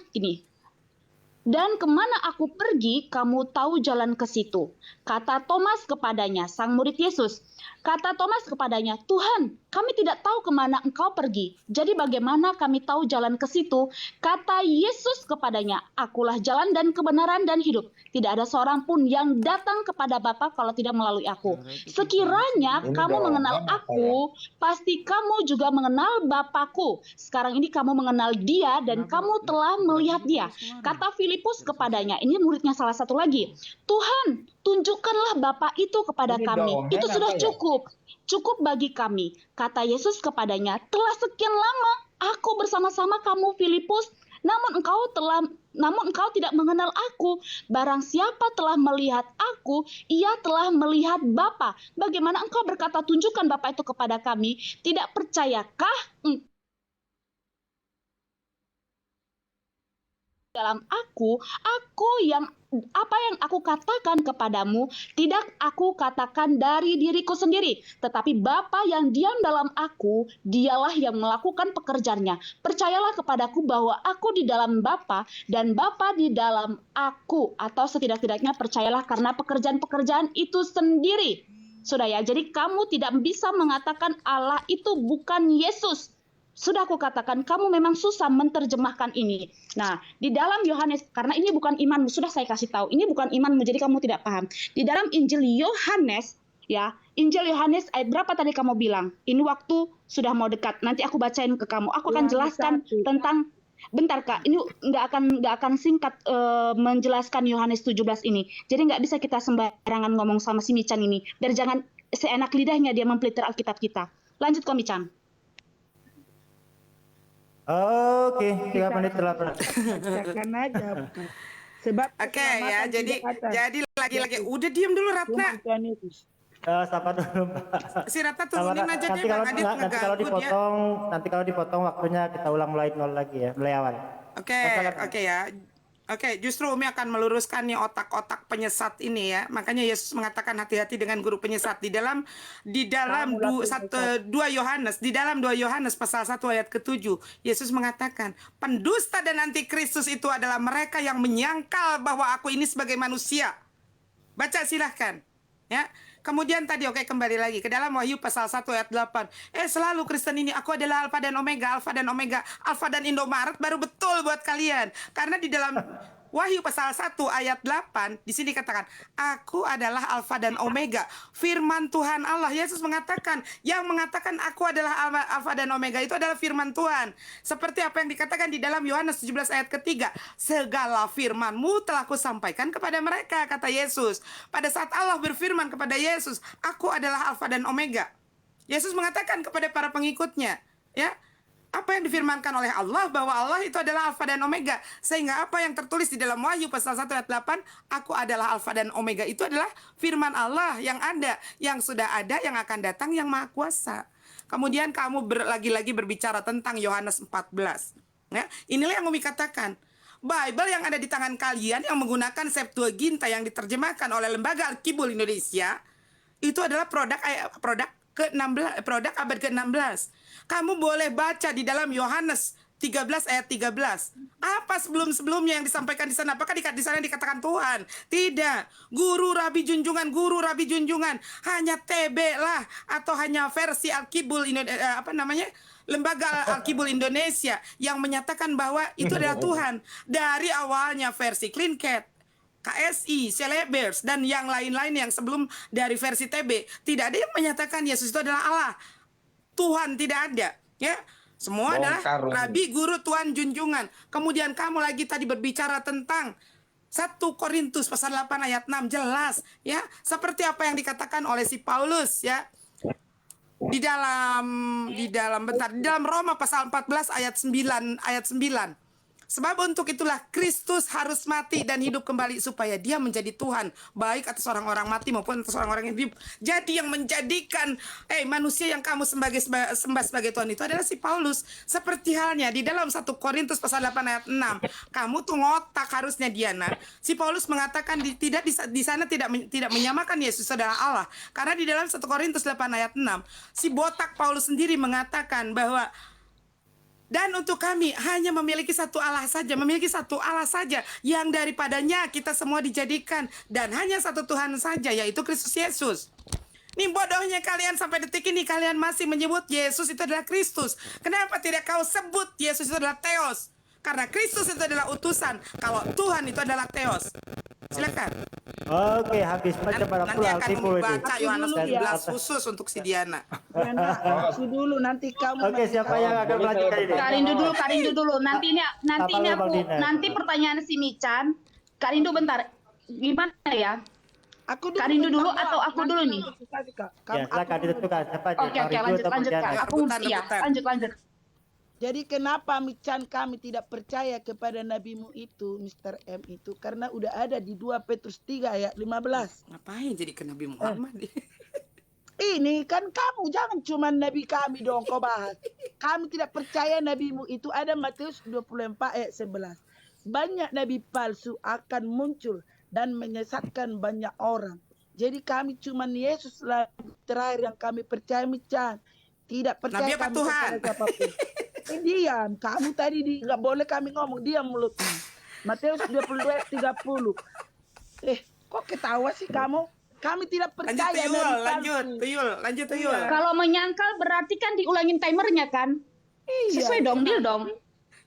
aku pergi, kamu tahu jalan ke situ. Kata Thomas kepadanya, sang murid Yesus, Kata Thomas kepadanya, Tuhan, kami tidak tahu kemana engkau pergi. Jadi bagaimana kami tahu jalan ke situ? Kata Yesus kepadanya, akulah jalan dan kebenaran dan hidup. Tidak ada seorang pun yang datang kepada Bapa kalau tidak melalui aku. Sekiranya kamu mengenal aku, pasti kamu juga mengenal Bapakku. Sekarang ini kamu mengenal dia dan kamu telah melihat dia. Kata Filipus kepadanya, ini muridnya salah satu lagi, Tuhan, tunjukkanlah Bapa itu kepada kami. Itu sudah cukup. Cukup bagi kami. Kata Yesus kepadanya, telah sekian lama aku bersama-sama kamu Filipus, namun engkau tidak mengenal aku. Barang siapa telah melihat aku, ia telah melihat Bapa. Bagaimana engkau berkata tunjukkan Bapa itu kepada kami? Tidak percayakah dalam aku yang apa yang aku katakan kepadamu tidak aku katakan dari diriku sendiri, tetapi Bapa yang diam dalam aku, dialah yang melakukan pekerjaannya. Percayalah kepadaku bahwa aku di dalam Bapa dan Bapa di dalam aku, atau setidak-tidaknya percayalah karena pekerjaan-pekerjaan itu sendiri. Sudah ya, jadi kamu tidak bisa mengatakan Allah itu bukan Yesus. Sudah aku katakan, kamu memang susah menerjemahkan ini. Nah, di dalam Yohanes, karena ini bukan imanmu, sudah saya kasih tahu, ini bukan imanmu, jadi kamu tidak paham. Di dalam Injil Yohanes, ya, Injil Yohanes ayat berapa tadi kamu bilang? Ini waktu sudah mau dekat. Nanti aku bacain ke kamu. Aku akan jelaskan tentang. Bentar Kak, ini nggak akan singkat menjelaskan Yohanes 17 ini. Jadi nggak bisa kita sembarangan ngomong sama si Mican ini. Biar jangan seenak lidahnya dia mempeliter Alkitab kita. Lanjut kok Mican. Oke, 3 menit telah berakhir. Bacakan aja. Sebab Oke ya, keselamatan jadi tidak ada. lagi-lagi udah diam dulu Cuma Ratna. Tuhan Yesus. Sabar dulu, Pak. Si Ratna Sabar, turunin aja nanti deh kalau Bang Adit nanti kalau ngeganggu dia. dipotong waktunya kita ulang mulai nol lagi ya, mulai awal. Oke ya. Oke, justru Umi akan meluruskan nih otak-otak penyesat ini ya. Makanya Yesus mengatakan hati-hati dengan guru penyesat di dalam 2 Yohanes pasal 1 ayat ke-7. Yesus mengatakan, pendusta dan antikristus itu adalah mereka yang menyangkal bahwa aku ini sebagai manusia. Baca silahkan. Ya. Kemudian tadi kembali lagi ke dalam Wahyu pasal 1 ayat 8. Selalu Kristen ini aku adalah Alfa dan Omega, Alfa dan Indomaret baru betul buat kalian. Karena di dalam Wahyu pasal 1 ayat 8 di sini katakan, aku adalah Alfa dan Omega. Firman Tuhan Allah, Yesus mengatakan, yang mengatakan aku adalah Alfa dan Omega itu adalah firman Tuhan. Seperti apa yang dikatakan di dalam Yohanes 17 ayat ketiga, segala firman-Mu telah kusampaikan kepada mereka, kata Yesus. Pada saat Allah berfirman kepada Yesus, aku adalah Alfa dan Omega. Yesus mengatakan kepada para pengikutnya, ya, apa yang difirmankan oleh Allah bahwa Allah itu adalah Alfa dan Omega. Sehingga apa yang tertulis di dalam Wahyu pasal 1 ayat 8, aku adalah Alfa dan Omega, itu adalah firman Allah yang ada, yang sudah ada, yang akan datang, yang maha kuasa. Kemudian kamu lagi-lagi berbicara tentang Yohanes 14. Ya, inilah yang Umi katakan. Bible yang ada di tangan kalian yang menggunakan Septuaginta yang diterjemahkan oleh Lembaga Alkibul Indonesia itu adalah produk abad ke-16. Kamu boleh baca di dalam Yohanes 13 ayat 13. Apa sebelum-sebelumnya yang disampaikan di sana? Apakah di sana dikatakan Tuhan? Tidak. Guru Rabi Junjungan. Hanya TB lah atau hanya versi Alkibul Lembaga Alkibul Indonesia yang menyatakan bahwa itu adalah Tuhan. Dari awalnya versi Clean Cat, KSI, Celebers, dan yang lain-lain yang sebelum dari versi TB, tidak ada yang menyatakan Yesus itu adalah Allah. Tuhan tidak ada, ya. Semua adalah Rabi, Guru, Tuhan, Junjungan. Kemudian kamu lagi tadi berbicara tentang 1 Korintus pasal 8 ayat 6, jelas, ya. Seperti apa yang dikatakan oleh si Paulus, ya. Di dalam Roma pasal 14 ayat 9. Sebab untuk itulah Kristus harus mati dan hidup kembali supaya dia menjadi Tuhan baik atas orang-orang mati maupun atas orang-orang yang hidup. Jadi yang menjadikan manusia yang kamu sembah sebagai Tuhan itu adalah si Paulus. Seperti halnya di dalam 1 Korintus pasal 8 ayat 6. Kamu tuh ngotak harusnya Diana. Si Paulus mengatakan di sana tidak menyamakan Yesus adalah Allah. Karena di dalam 1 Korintus 8 ayat 6 si botak Paulus sendiri mengatakan bahwa dan untuk kami hanya memiliki satu Allah saja yang daripadanya kita semua dijadikan, dan hanya satu Tuhan saja, yaitu Kristus Yesus. Nih bodohnya kalian sampai detik ini kalian masih menyebut Yesus itu adalah Kristus. Kenapa tidak kau sebut Yesus itu adalah Theos? Karena Kristus itu adalah utusan. Kalau Tuhan itu adalah Theos. Silakan. Oke, habis baca pada Nanti pulang akan tipu ini. membaca Yohanes Dulu ya. 17 khusus untuk si Diana. Diana, aku dulu nanti kamu. Oke, siapa yang akan melanjutkan ini? Kak Rindu dulu. Nanti ini Apa lu, Bang Dina? nanti pertanyaan si Mican. Kak Rindu bentar. Gimana ya? Aku Kak Rindu dulu bentar, atau aku nanti dulu nih? aku kasih, Kak. Ya, silakan ditentukan siapa aja. Oke, Kak Rindu lanjut atau lanjut Diana? Kak. Aku Rebutan, iya, rebutan. lanjut. Jadi kenapa Mican kami tidak percaya kepada nabimu itu, Mr. M itu? Karena udah ada di 2 Petrus 3 ayat 15. Ngapain jadi ke Nabi Muhammad? Ini kan kamu, jangan cuma nabi kami dong kau bahas. Kami tidak percaya nabimu itu, ada Matius 24 ayat 11. Banyak nabi palsu akan muncul dan menyesatkan banyak orang. Jadi kami cuma Yesus lah terakhir yang kami percaya, Mican. Tidak percaya Nabi apa kami Tuhan? kepada siapapun. Diam, kamu tadi nggak boleh kami ngomong, diam mulutmu. Matius 22 ayat 30. Kok ketawa sih kamu? Kami tidak Lanjut percaya Tuyul, nabi lanjut palsu. Tuyul. Kalau menyangkal berarti kan diulangin timernya kan? Iya. Sesuai dong, deal dong.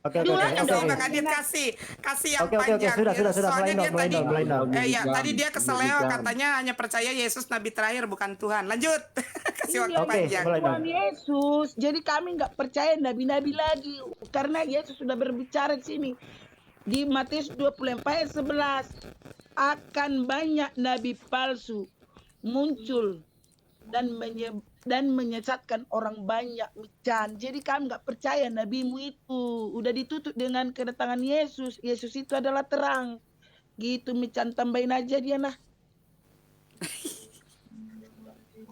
Oke, oke, Diulangin oke, dong oke. Bang Adit, kasih yang Oke, oke, panjang. sudah, Soalnya dia mulai tadi dong. tadi dia keseleo katanya hanya percaya Yesus nabi terakhir bukan Tuhan. Lanjut. Kasih waktu Iya, Oke, panjang. mulai dong. Tuhan Yesus. Jadi kami nggak percaya nabi-nabi lagi karena Yesus sudah berbicara di sini di Matius 24 ayat 11 akan banyak nabi palsu muncul dan menyesatkan orang banyak, Mican. Jadi kami nggak percaya nabimu itu udah ditutup dengan kedatangan Yesus. Yesus itu adalah terang. Gitu, Mican, tambahin aja dia nah.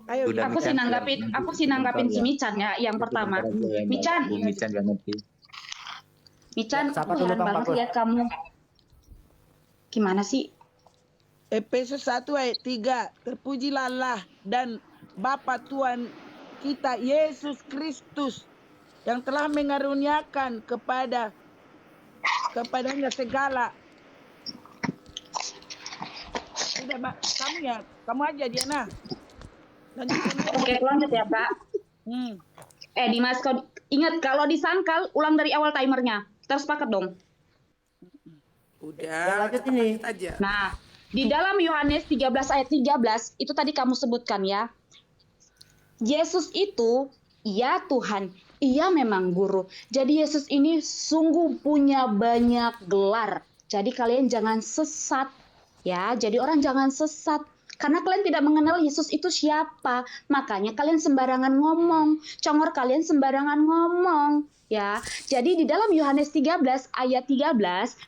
Ayo, Udah, Aku sih nanggapin si Mican ya yang pertama. Mican Siapa dulu, keren Bang banget Bagus? ya kamu. Gimana sih? Efesus 1 ayat 3. Terpujilah Allah dan Bapa Tuhan kita Yesus Kristus yang telah mengaruniakan kepadanya segala. Udah, Mbak, kamu aja Diana. Lanjutkan. Oke, lanjut ya, Kak. Dimas, kau ingat kalau disangkal ulang dari awal timernya. Kita sepakat dong. Udah. lanjut ini. Aja. Nah, di dalam Yohanes 13 ayat 13 itu tadi kamu sebutkan ya. Yesus itu ia Tuhan, ia memang guru. Jadi Yesus ini sungguh punya banyak gelar. Jadi kalian jangan sesat ya. Jadi orang jangan sesat. Karena kalian tidak mengenal Yesus itu siapa. Makanya kalian sembarangan ngomong. Congor kalian sembarangan ngomong. Ya, jadi di dalam Yohanes 13 ayat 13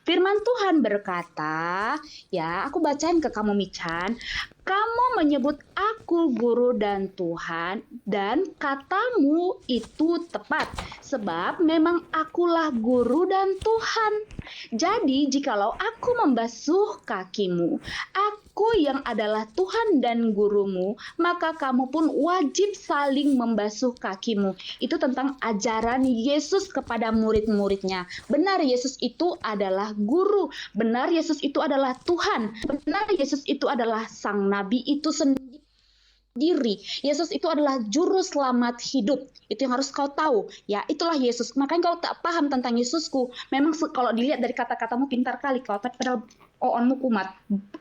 firman Tuhan berkata, ya aku bacain ke kamu Mican, kamu menyebut aku guru dan Tuhan dan katamu itu tepat sebab memang akulah guru dan Tuhan. Jadi jikalau aku membasuh kakimu, aku yang adalah Tuhan dan gurumu, maka kamu pun wajib saling membasuh kakimu. Itu tentang ajaran Yesus kepada murid-muridnya. Benar Yesus itu adalah guru, benar Yesus itu adalah Tuhan, benar Yesus itu adalah sang nabi itu sendiri. Yesus itu adalah juru selamat hidup. Itu yang harus kau tahu. Ya, itulah Yesus. Makanya kau tak paham tentang Yesusku. Memang kalau dilihat dari kata-katamu pintar kali kau, tapi padahal oonmu kumat,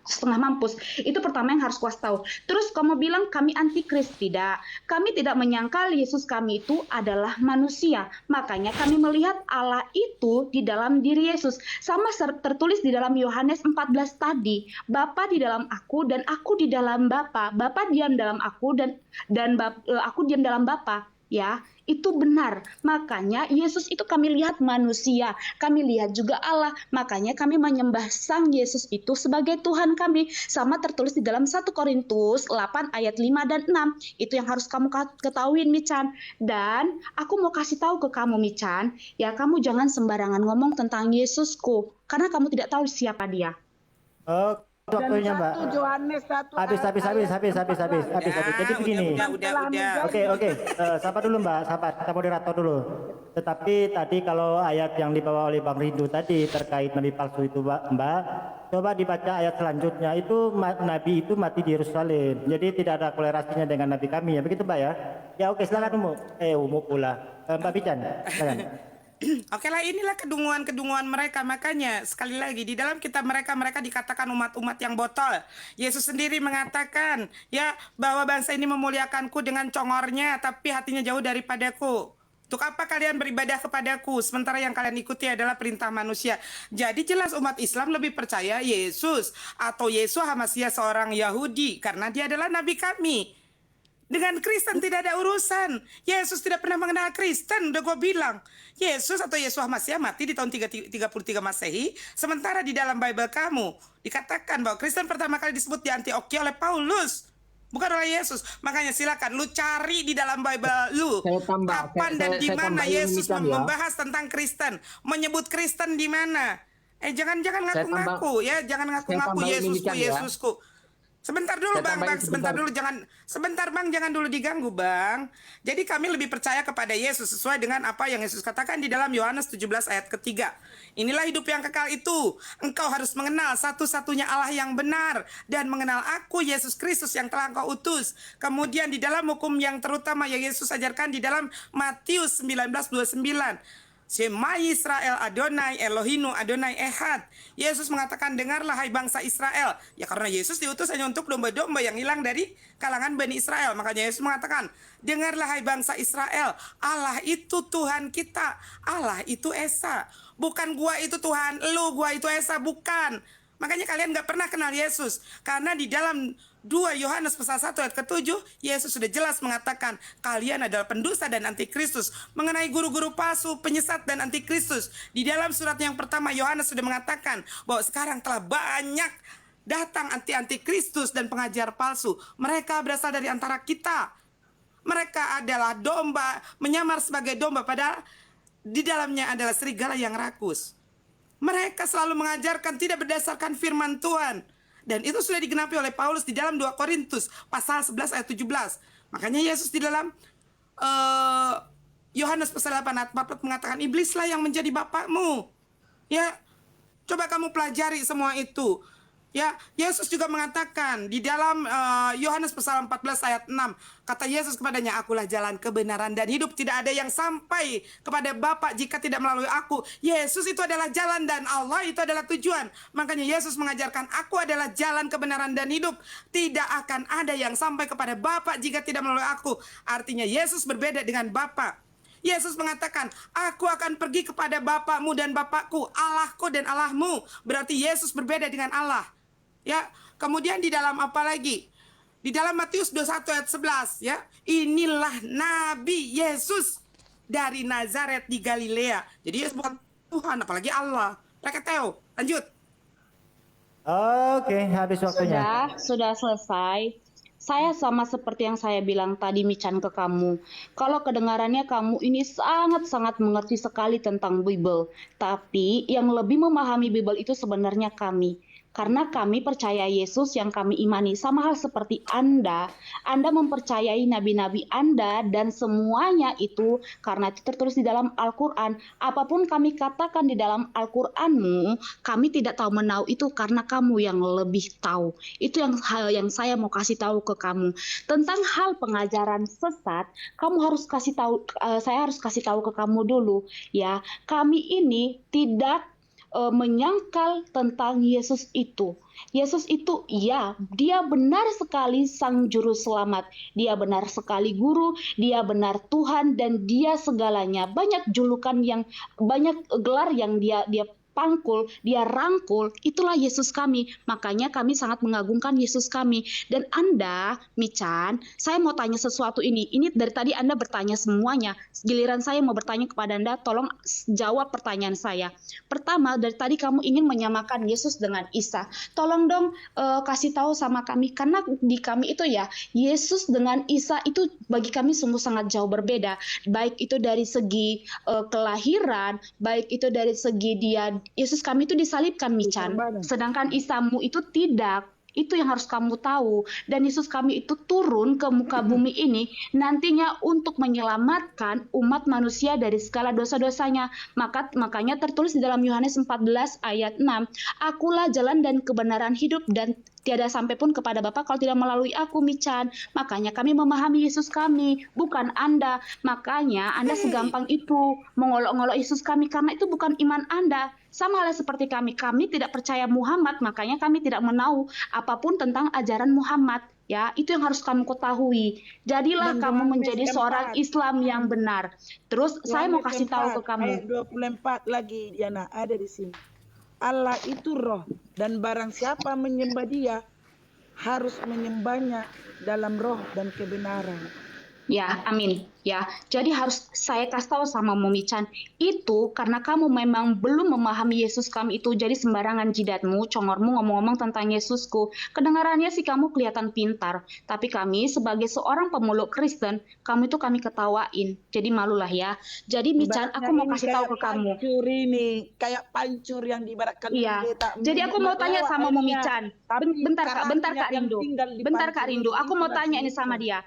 setengah mampus. Itu pertama yang harus kau tahu. Terus kamu bilang kami antikris. Tidak. Kami tidak menyangkal Yesus kami itu adalah manusia. Makanya kami melihat Allah itu di dalam diri Yesus. Sama tertulis di dalam Yohanes 14 tadi. Bapa di dalam aku dan aku di dalam Bapa. Bapa diam dalam aku dan aku diam dalam Bapa. Ya, itu benar. Makanya Yesus itu kami lihat manusia, kami lihat juga Allah. Makanya kami menyembah Sang Yesus itu sebagai Tuhan kami. Sama tertulis di dalam 1 Korintus 8 ayat 5 dan 6. Itu yang harus kamu ketahuin Mican. Dan aku mau kasih tahu ke kamu Mican, ya kamu jangan sembarangan ngomong tentang Yesusku karena kamu tidak tahu siapa dia. waktunya, Mbak. 1 Yohanes 1 Habis. Jadi begini. Udah. Oke. Sabar dulu, Mbak. Sabar. Kita moderator dulu. Tetapi tadi kalau ayat yang dibawa oleh Bang Rindu tadi terkait nabi palsu itu, Mbak, coba dibaca ayat selanjutnya. Itu nabi itu mati di Yerusalem. Jadi tidak ada kolerasinya dengan nabi kami ya. Begitu, Mbak ya? Ya oke, silakan Umu pula. Mbak Bican, silakan. Oke lah, inilah kedunguan-kedunguan mereka. Makanya sekali lagi di dalam kitab mereka dikatakan umat-umat yang botol. Yesus sendiri mengatakan ya bahwa bangsa ini memuliakanku dengan congornya, tapi hatinya jauh daripadaku. Untuk apa kalian beribadah kepadaku sementara yang kalian ikuti adalah perintah manusia? Jadi jelas umat Islam lebih percaya Yesus atau Yeshua HaMashiach seorang Yahudi karena dia adalah nabi kami. Dengan Kristen tidak ada urusan. Yesus tidak pernah mengenal Kristen, udah gue bilang. Yesus atau Yeshua HaMashiach mati di tahun 33 Masehi, sementara di dalam Bible kamu dikatakan bahwa Kristen pertama kali disebut di Antioquia oleh Paulus, bukan oleh Yesus. Makanya silakan lu cari di dalam Bible lu kapan dan di mana Yesus membahas tentang Kristen, menyebut Kristen di mana. Jangan ngaku-ngaku ya, jangan ngaku-ngaku Yesusku. Sebentar dulu Bang, jangan dulu diganggu Bang. Jadi kami lebih percaya kepada Yesus sesuai dengan apa yang Yesus katakan di dalam Yohanes 17 ayat ketiga. Inilah hidup yang kekal itu, engkau harus mengenal satu-satunya Allah yang benar dan mengenal aku Yesus Kristus yang telah engkau utus. Kemudian di dalam hukum yang terutama yang Yesus ajarkan di dalam Matius 19:29. Shema Israel Adonai Elohinu Adonai Ehad. Yesus mengatakan, dengarlah hai bangsa Israel. Ya karena Yesus diutus hanya untuk domba-domba yang hilang dari kalangan Bani Israel. Makanya Yesus mengatakan, dengarlah hai bangsa Israel. Allah itu Tuhan kita. Allah itu Esa. Bukan gua itu Tuhan lu, gua itu Esa. Bukan. Makanya kalian gak pernah kenal Yesus. Karena di dalam 2 Yohanes pasal 1 ayat ke-7, Yesus sudah jelas mengatakan kalian adalah pendusta dan antikristus. Mengenai guru-guru palsu, penyesat dan antikristus, di dalam surat yang pertama Yohanes sudah mengatakan bahwa sekarang telah banyak datang antikristus dan pengajar palsu. Mereka berasal dari antara kita. Mereka adalah domba, menyamar sebagai domba, padahal di dalamnya adalah serigala yang rakus. Mereka selalu mengajarkan tidak berdasarkan firman Tuhan. Dan itu sudah digenapi oleh Paulus di dalam 2 Korintus pasal 11 ayat 17. Makanya Yesus di dalam Yohanes pasal 8 ayat 4 mengatakan, iblislah yang menjadi bapakmu. Ya, coba kamu pelajari semua itu. Ya, Yesus juga mengatakan di dalam Yohanes pasal 14 ayat 6, kata Yesus kepadanya, akulah jalan kebenaran dan hidup, tidak ada yang sampai kepada Bapa jika tidak melalui aku. Yesus itu adalah jalan dan Allah itu adalah tujuan. Makanya Yesus mengajarkan, aku adalah jalan kebenaran dan hidup, tidak akan ada yang sampai kepada Bapa jika tidak melalui aku. Artinya Yesus berbeda dengan Bapa. Yesus mengatakan, aku akan pergi kepada Bapakmu dan Bapakku, Allahku dan Allahmu. Berarti Yesus berbeda dengan Allah. Ya, kemudian di dalam apa lagi? Di dalam Matius 21 ayat 11 ya. Inilah Nabi Yesus dari Nazaret di Galilea. Jadi Yesus bukan Tuhan apalagi Allah. Reketeo, lanjut. Oke, habis waktunya. Sudah selesai. Saya sama seperti yang saya bilang tadi Mican ke kamu. Kalau kedengarannya kamu ini sangat-sangat mengerti sekali tentang Bible. Tapi yang lebih memahami Bible itu sebenarnya kami. Karena kami percaya Yesus yang kami imani. Sama hal seperti Anda mempercayai nabi-nabi Anda dan semuanya itu karena itu tertulis di dalam Al-Quran. Apapun kami katakan di dalam Al-Quranmu, kami tidak tahu menau itu karena kamu yang lebih tahu. Itu hal yang saya mau kasih tahu ke kamu. Tentang hal pengajaran sesat, saya harus kasih tahu ke kamu dulu. Ya, kami ini tidak menyangkal tentang Yesus itu. Yesus itu, ya, dia benar sekali sang juru selamat. Dia benar sekali guru, dia benar Tuhan, dan dia segalanya. Banyak julukan banyak gelar yang dia pangkul, dia rangkul, itulah Yesus kami. Makanya kami sangat mengagungkan Yesus kami. Dan Anda, Mican, saya mau tanya sesuatu ini. Ini dari tadi Anda bertanya semuanya. Giliran saya mau bertanya kepada Anda, tolong jawab pertanyaan saya. Pertama, dari tadi kamu ingin menyamakan Yesus dengan Isa. Tolong dong kasih tahu sama kami. Karena di kami itu ya, Yesus dengan Isa itu bagi kami sungguh sangat jauh berbeda. Baik itu dari segi kelahiran, baik itu dari segi dia Yesus kami itu disalibkan, Michan. Sedangkan Isamu itu tidak. Itu yang harus kamu tahu. Dan Yesus kami itu turun ke muka bumi ini nantinya untuk menyelamatkan umat manusia dari segala dosa-dosanya. Makanya tertulis di dalam Yohanes 14 ayat 6, Akulah jalan dan kebenaran hidup dan tiada sampai pun kepada Bapa kalau tidak melalui aku, Michan. Makanya kami memahami Yesus kami, bukan Anda. Makanya Anda segampang itu mengolok-olok Yesus kami karena itu bukan iman Anda. Sama halnya seperti kami tidak percaya Muhammad, makanya kami tidak menahu apapun tentang ajaran Muhammad. Ya, itu yang harus kamu ketahui. Jadilah Dan kamu Yohanes menjadi seorang 4. Islam yang benar. Terus saya mau kasih tahu ke kamu. Ayat 24 lagi, Diana, ada di sini. Allah itu roh, dan barang siapa menyembah dia, harus menyembahnya dalam roh dan kebenaran. Ya, amin. Ya, jadi harus saya kasih tahu sama Mami Chan, itu karena kamu memang belum memahami Yesus kami itu, jadi sembarangan jidatmu, congormu ngomong-ngomong tentang Yesusku. Kedengarannya sih kamu kelihatan pintar, tapi kami sebagai seorang pemeluk Kristen, kami ketawain. Jadi malulah ya. Jadi Michan, aku mau kasih tahu ke kamu. Pancur ini, kayak pancur yang diibaratkan Iya. pendeta. Jadi aku mau tanya sama Mami Chan. Bentar Kak karakternya yang Rindu. tinggal di Bentar Kak pancur Rindu, itu aku mau tanya ini sama dia.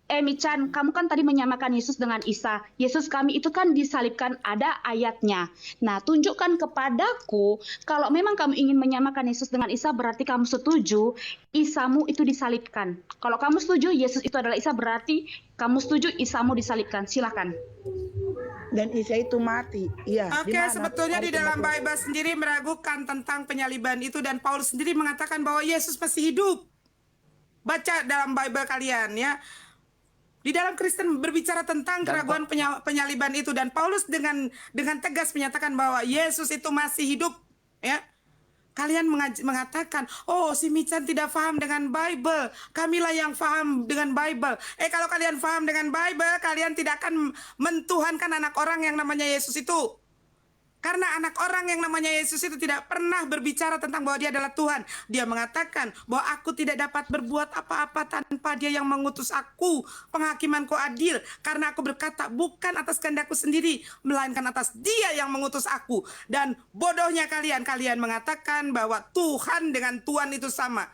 Michan, kamu kan tadi menyamakan Yesus dengan Isa. Yesus kami itu kan disalibkan, ada ayatnya. Nah, tunjukkan kepadaku, kalau memang kamu ingin menyamakan Yesus dengan Isa, berarti kamu setuju Isamu itu disalibkan. Kalau kamu setuju Yesus itu adalah Isa, berarti kamu setuju Isamu disalibkan. Silakan. Dan Isa itu mati. Iya. Oke, di mana? sebetulnya di dalam Bible sendiri meragukan tentang penyaliban itu, dan Paulus sendiri mengatakan bahwa Yesus masih hidup. Baca dalam Bible kalian ya. Di dalam Kristen berbicara tentang keraguan penyaliban itu, dan Paulus dengan tegas menyatakan bahwa Yesus itu masih hidup ya. Kalian mengatakan, oh si Michan tidak paham dengan Bible, kamilah yang paham dengan Bible. Kalau kalian paham dengan Bible, kalian tidak akan mentuhankan anak orang yang namanya Yesus itu. Karena anak orang yang namanya Yesus itu tidak pernah berbicara tentang bahwa dia adalah Tuhan. Dia mengatakan bahwa aku tidak dapat berbuat apa-apa tanpa dia yang mengutus aku. Penghakimanku adil. Karena aku berkata bukan atas kehendakku sendiri, melainkan atas dia yang mengutus aku. Dan bodohnya kalian mengatakan bahwa Tuhan dengan Tuhan itu sama.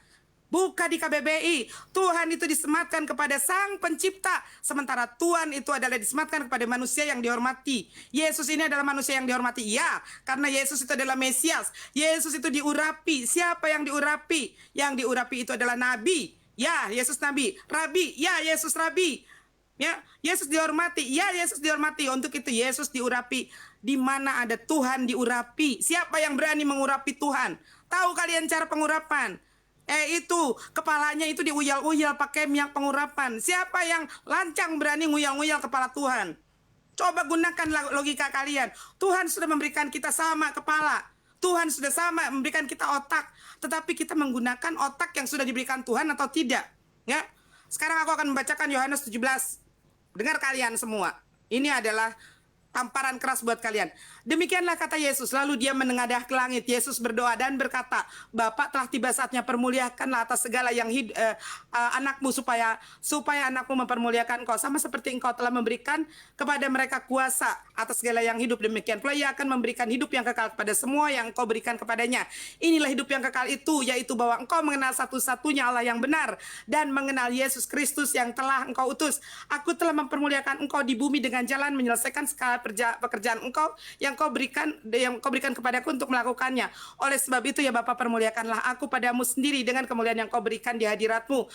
Buka di KBBI, Tuhan itu disematkan kepada Sang Pencipta, sementara Tuhan itu adalah disematkan kepada manusia yang dihormati. Yesus ini adalah manusia yang dihormati, ya, karena Yesus itu adalah Mesias. Yesus itu diurapi. Siapa yang diurapi? Yang diurapi itu adalah Nabi. Ya, Yesus Nabi. Rabi, ya, Yesus Rabi. Ya, Yesus dihormati. Ya, Yesus dihormati. Untuk itu Yesus diurapi. Di mana ada Tuhan diurapi? Siapa yang berani mengurapi Tuhan? Tahu kalian cara pengurapan? Itu kepalanya itu diuyal-uyal pakai minyak pengurapan. Siapa yang lancang berani nguyal-nguyal kepala Tuhan? Coba gunakan logika kalian. Tuhan sudah memberikan kita sama kepala. Tuhan sudah sama memberikan kita otak. Tetapi kita menggunakan otak yang sudah diberikan Tuhan atau tidak? Ya. Sekarang aku akan membacakan Yohanes 17. Dengar kalian semua. Ini adalah tamparan keras buat kalian. Demikianlah kata Yesus. Lalu dia menengadah ke langit. Yesus berdoa dan berkata, Bapa, telah tiba saatnya, permuliakanlah atas segala yang anakmu, supaya anakmu mempermuliakan engkau, sama seperti engkau telah memberikan kepada mereka kuasa atas segala yang hidup. Demikian pula ia akan memberikan hidup yang kekal kepada semua yang engkau berikan kepadanya. Inilah hidup yang kekal itu, yaitu bahwa engkau mengenal satu-satunya Allah yang benar, dan mengenal Yesus Kristus yang telah engkau utus. Aku telah mempermuliakan engkau di bumi dengan jalan menyelesaikan segala pekerjaan engkau yang kau berikan kepadaku untuk melakukannya. Oleh sebab itu ya Bapa, permuliakanlah aku padamu sendiri dengan kemuliaan yang kau berikan di hadiratmu.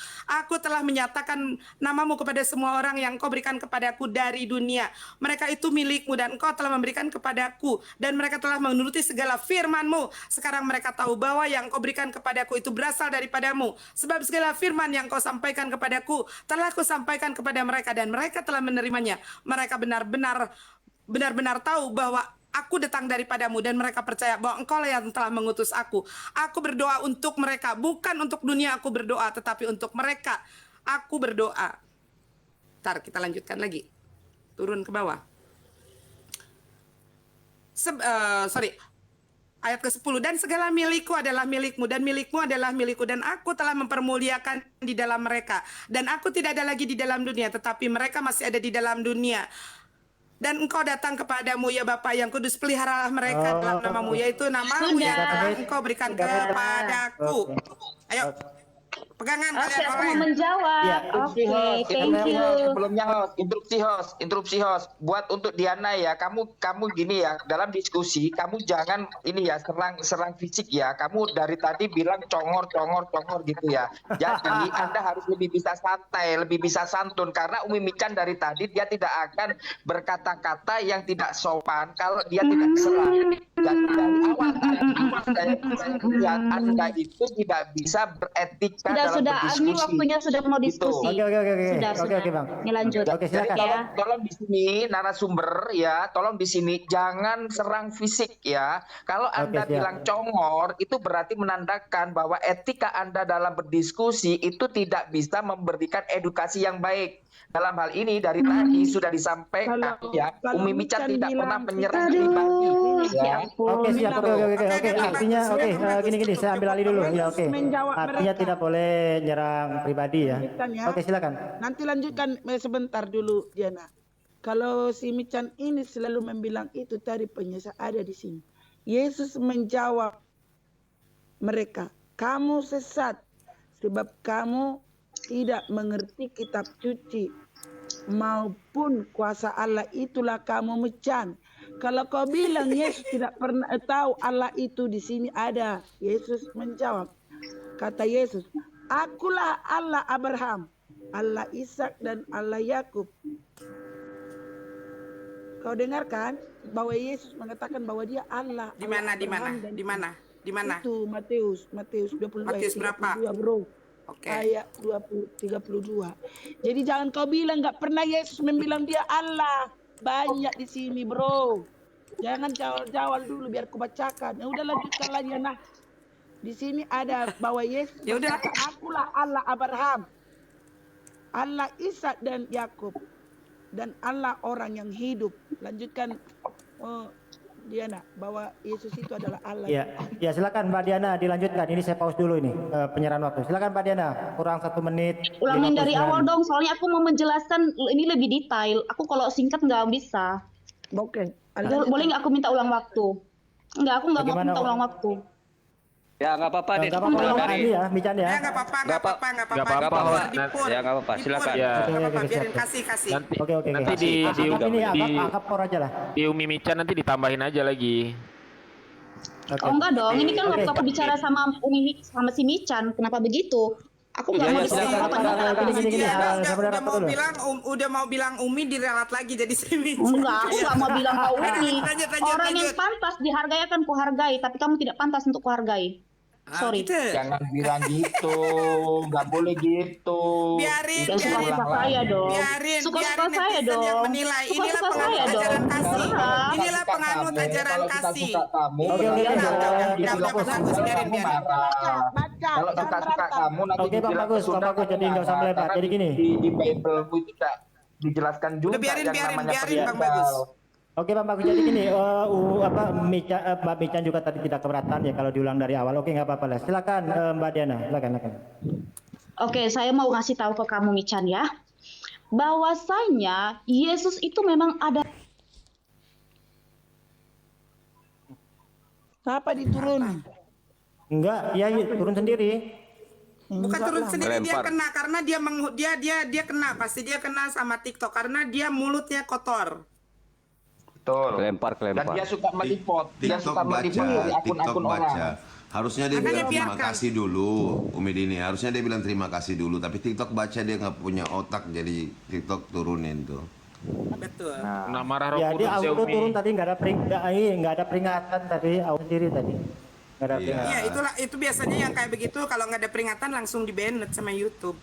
Aku telah menyatakan namamu kepada semua orang yang kau berikan kepadaku dari dunia. Mereka itu milikmu dan engkau telah memberikan kepadaku, dan mereka telah menuruti segala firmanmu. Sekarang mereka tahu bahwa yang kau berikan kepadaku itu berasal daripadamu, sebab segala firman yang kau sampaikan kepadaku telah ku sampaikan kepada mereka, dan mereka telah menerimanya. Mereka benar-benar tahu bahwa aku datang daripadamu, dan mereka percaya bahwa engkau lah yang telah mengutus aku. Aku berdoa untuk mereka, bukan untuk dunia aku berdoa, tetapi untuk mereka aku berdoa. Ntar kita lanjutkan lagi. Turun ke bawah. Ayat ke-10. Dan segala milikku adalah milikmu, dan milikmu adalah milikku, dan aku telah mempermuliakan di dalam mereka. Dan aku tidak ada lagi di dalam dunia, tetapi mereka masih ada di dalam dunia. Dan engkau datang kepadamu ya Bapa yang kudus, peliharalah mereka dalam namamu, yaitu namamu yang telah engkau berikan kepadaku. Ayo, pegangan Oke, kalian aku mau orang. menjawab. Ya, Oke, thank you. Sebelumnya interupsi host. Buat untuk Diana ya, kamu gini ya, dalam diskusi kamu jangan ini ya serang fisik ya. Kamu dari tadi bilang congor gitu ya. Jadi Anda harus lebih bisa santai, lebih bisa santun, karena Umi Mican dari tadi dia tidak akan berkata-kata yang tidak sopan kalau dia tidak diserang. Dan dari awal saya lihat Anda itu tidak bisa beretika dalam Sudah, ini berdiskusi. waktunya sudah mau Gitu. diskusi. Oke. Sudah. Oke, Bang. Ini lanjut. Oke, silakan. Ya. Tolong di sini narasumber ya, tolong di sini jangan serang fisik ya. Kalau Anda siap. bilang congor, itu berarti menandakan bahwa etika Anda dalam berdiskusi itu tidak bisa memberikan edukasi yang baik. Dalam hal ini dari tadi sudah disampaikan ya, kalau Umi Mican Mican tidak pernah bilang, menyerang Aduh, pribadi ya ya. ampun. Oke, siap. Oke. Artinya gini, saya ambil alih dulu. Ya, oke. Menjawab Artinya mereka. tidak boleh nyerang pribadi ya. Lanjutkan ya. Oke, silakan. Nanti lanjutkan sebentar dulu Diana. Kalau si Mican ini selalu membilang itu tadi penyesal ada di sini. Yesus menjawab mereka, kamu sesat sebab kamu tidak mengerti kitab suci maupun kuasa Allah, itulah kamu Mican. Kalau kau bilang Yesus tidak pernah tahu Allah itu di sini ada, Yesus menjawab, kata Yesus, akulah Allah Abraham, Allah Ishak dan Allah Yakub. Kau dengarkan bahwa Yesus mengatakan bahwa dia Allah. Di mana? Allah Abraham dan Itu Matius 22 Matius ayat berapa? 32, bro. Oke. Ayat 32. Jadi jangan kau bilang nggak pernah Yesus membilang dia Allah. Banyak di sini, bro. Jangan jawab dulu biar ku bacakan. Ya udah lanjutkan lagi ya nah. Di sini ada bahwa Yesus Ya udah. berkata, akulah Allah Abraham, Allah Ishak dan Yakub, dan Allah orang yang hidup. Lanjutkan Diana, bahwa Yesus itu adalah Allah. Ya, silakan Mbak Diana dilanjutkan. Ini saya pause dulu ini penyerahan waktu. Silakan Mbak Diana, kurang 1 menit. Ulangin dari 59. awal dong, soalnya aku mau menjelaskan ini lebih detail. Aku kalau singkat nggak bisa. Oke. Boleh nggak aku minta ulang waktu? Nggak, aku nggak mau Bagaimana, minta ulang waktu. Ya nggak apa-apa deh. Enggak apa-apa, Bang Andi ya, Mican ya. Ya nggak apa-apa. Nggak apa-apa, Dipur. ya nggak apa-apa, silakan. Dipur. Ya. Nggak apa-apa, Oke, biarin siap. kasih. Nanti Oke. nanti di ini di anggap por aja lah. di Umi Mican nanti ditambahin aja lagi. Oke. Oh enggak dong, ini kan Oke. waktu aku bicara sama sama si Mican, kenapa begitu? Aku nggak Iya, mau iya, disuruh silakan. apa-apa. Gini, Dia saudara udah mau dulu. bilang udah mau bilang Umi diralat lagi jadi sini. Enggak, aku nggak mau bilang kau ini. Lanjut. Orang yang pantas dihargai akan kuhargai, tapi kamu tidak pantas untuk kuhargai. Sorry. Gitu. Jangan bilang gitu, nggak boleh gitu. Biarin, Dan suka-suka saya dong. biarin Suka-suka saya netizen dong. yang menilai. Inilah Suka-suka penganut saya dong. ajaran kasih. Terserah. Inilah penganut ajaran Kalau kita kasih. suka kamu, Oke, berarti oke, kalau oke. yang dibilang Udah, bagus, kamu biarin. marah. Baca. Kalau kita suka kamu nanti Oke, Bang dibilang Bagus, Sunda Bang Bagus. kamu Jadi nggak usah marah. melebar. Karena Jadi gini. di Bible itu tidak dijelaskan juga Udah, biarin, yang namanya biarin, Bang perintah. Bagus. Oke Bang Bagus, jadi gini, Mbak Mican juga tadi tidak keberatan ya kalau diulang dari awal. Oke, nggak apa-apa lah. Silakan Mbak Diana, silakan. Oke, saya mau ngasih tahu ke kamu Mican ya, bahwasanya Yesus itu memang ada. Kenapa diturunin? Enggak, ya turun sendiri. Bukan turun sendiri, dia Melempar. kena karena dia kena, pasti dia kena sama TikTok karena dia mulutnya kotor. Betul. Kelempar. Dan dia suka meliput. Dia TikTok suka meliput dari TikTok akun-akun baca. orang. Harusnya dia Makanya bilang terima biarkan. kasih dulu, Umi Dini. Harusnya dia bilang terima kasih dulu. Tapi TikTok baca dia nggak punya otak, jadi TikTok turunin tuh. Betul. Nah, marah Roh Ya dia Kudus ya auto Umi. turun tadi nggak ada peringatan tadi auto sendiri tadi. Nggak ada Iya. peringatan. Iya, itu biasanya yang kayak begitu kalau nggak ada peringatan langsung di-banned sama YouTube.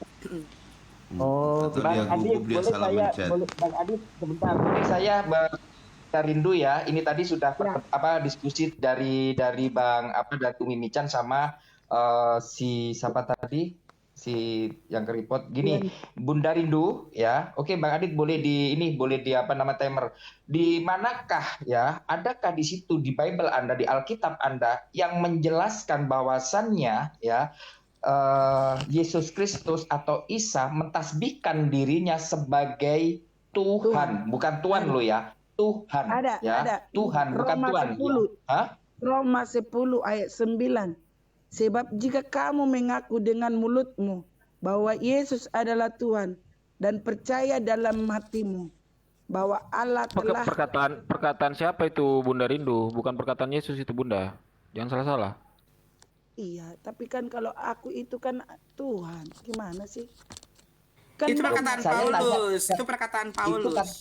Oh, Atau dia gugup, dia salah mencet. Bang Adit, sebentar. Boleh saya rindu ya. Ini tadi sudah diskusi dari Bang dari Umi Mican sama si siapa tadi? Si yang keripot gini, Bunda Rindu ya. Oke, Bang Adit boleh di timer. Di manakah ya? Adakah di situ di Bible Anda, di Alkitab Anda yang menjelaskan bahwasannya ya Yesus Kristus atau Isa mentasbihkan dirinya sebagai Tuhan, bukan Tuhan lo ya. Tuhan. Ada, Ya, ada. Tuhan, bukan Roma Tuhan. 10. Ya. Hah? Roma 10 ayat 9. Sebab jika kamu mengaku dengan mulutmu bahwa Yesus adalah Tuhan dan percaya dalam hatimu bahwa Allah telah Perkataan siapa itu Bunda Rindu? Bukan perkataan Yesus itu Bunda. Jangan salah-salah. Iya, tapi kan kalau aku itu kan Tuhan, gimana sih? Kan Itu memang- perkataan Saya Paulus. tanya- Itu perkataan Itu, Paulus.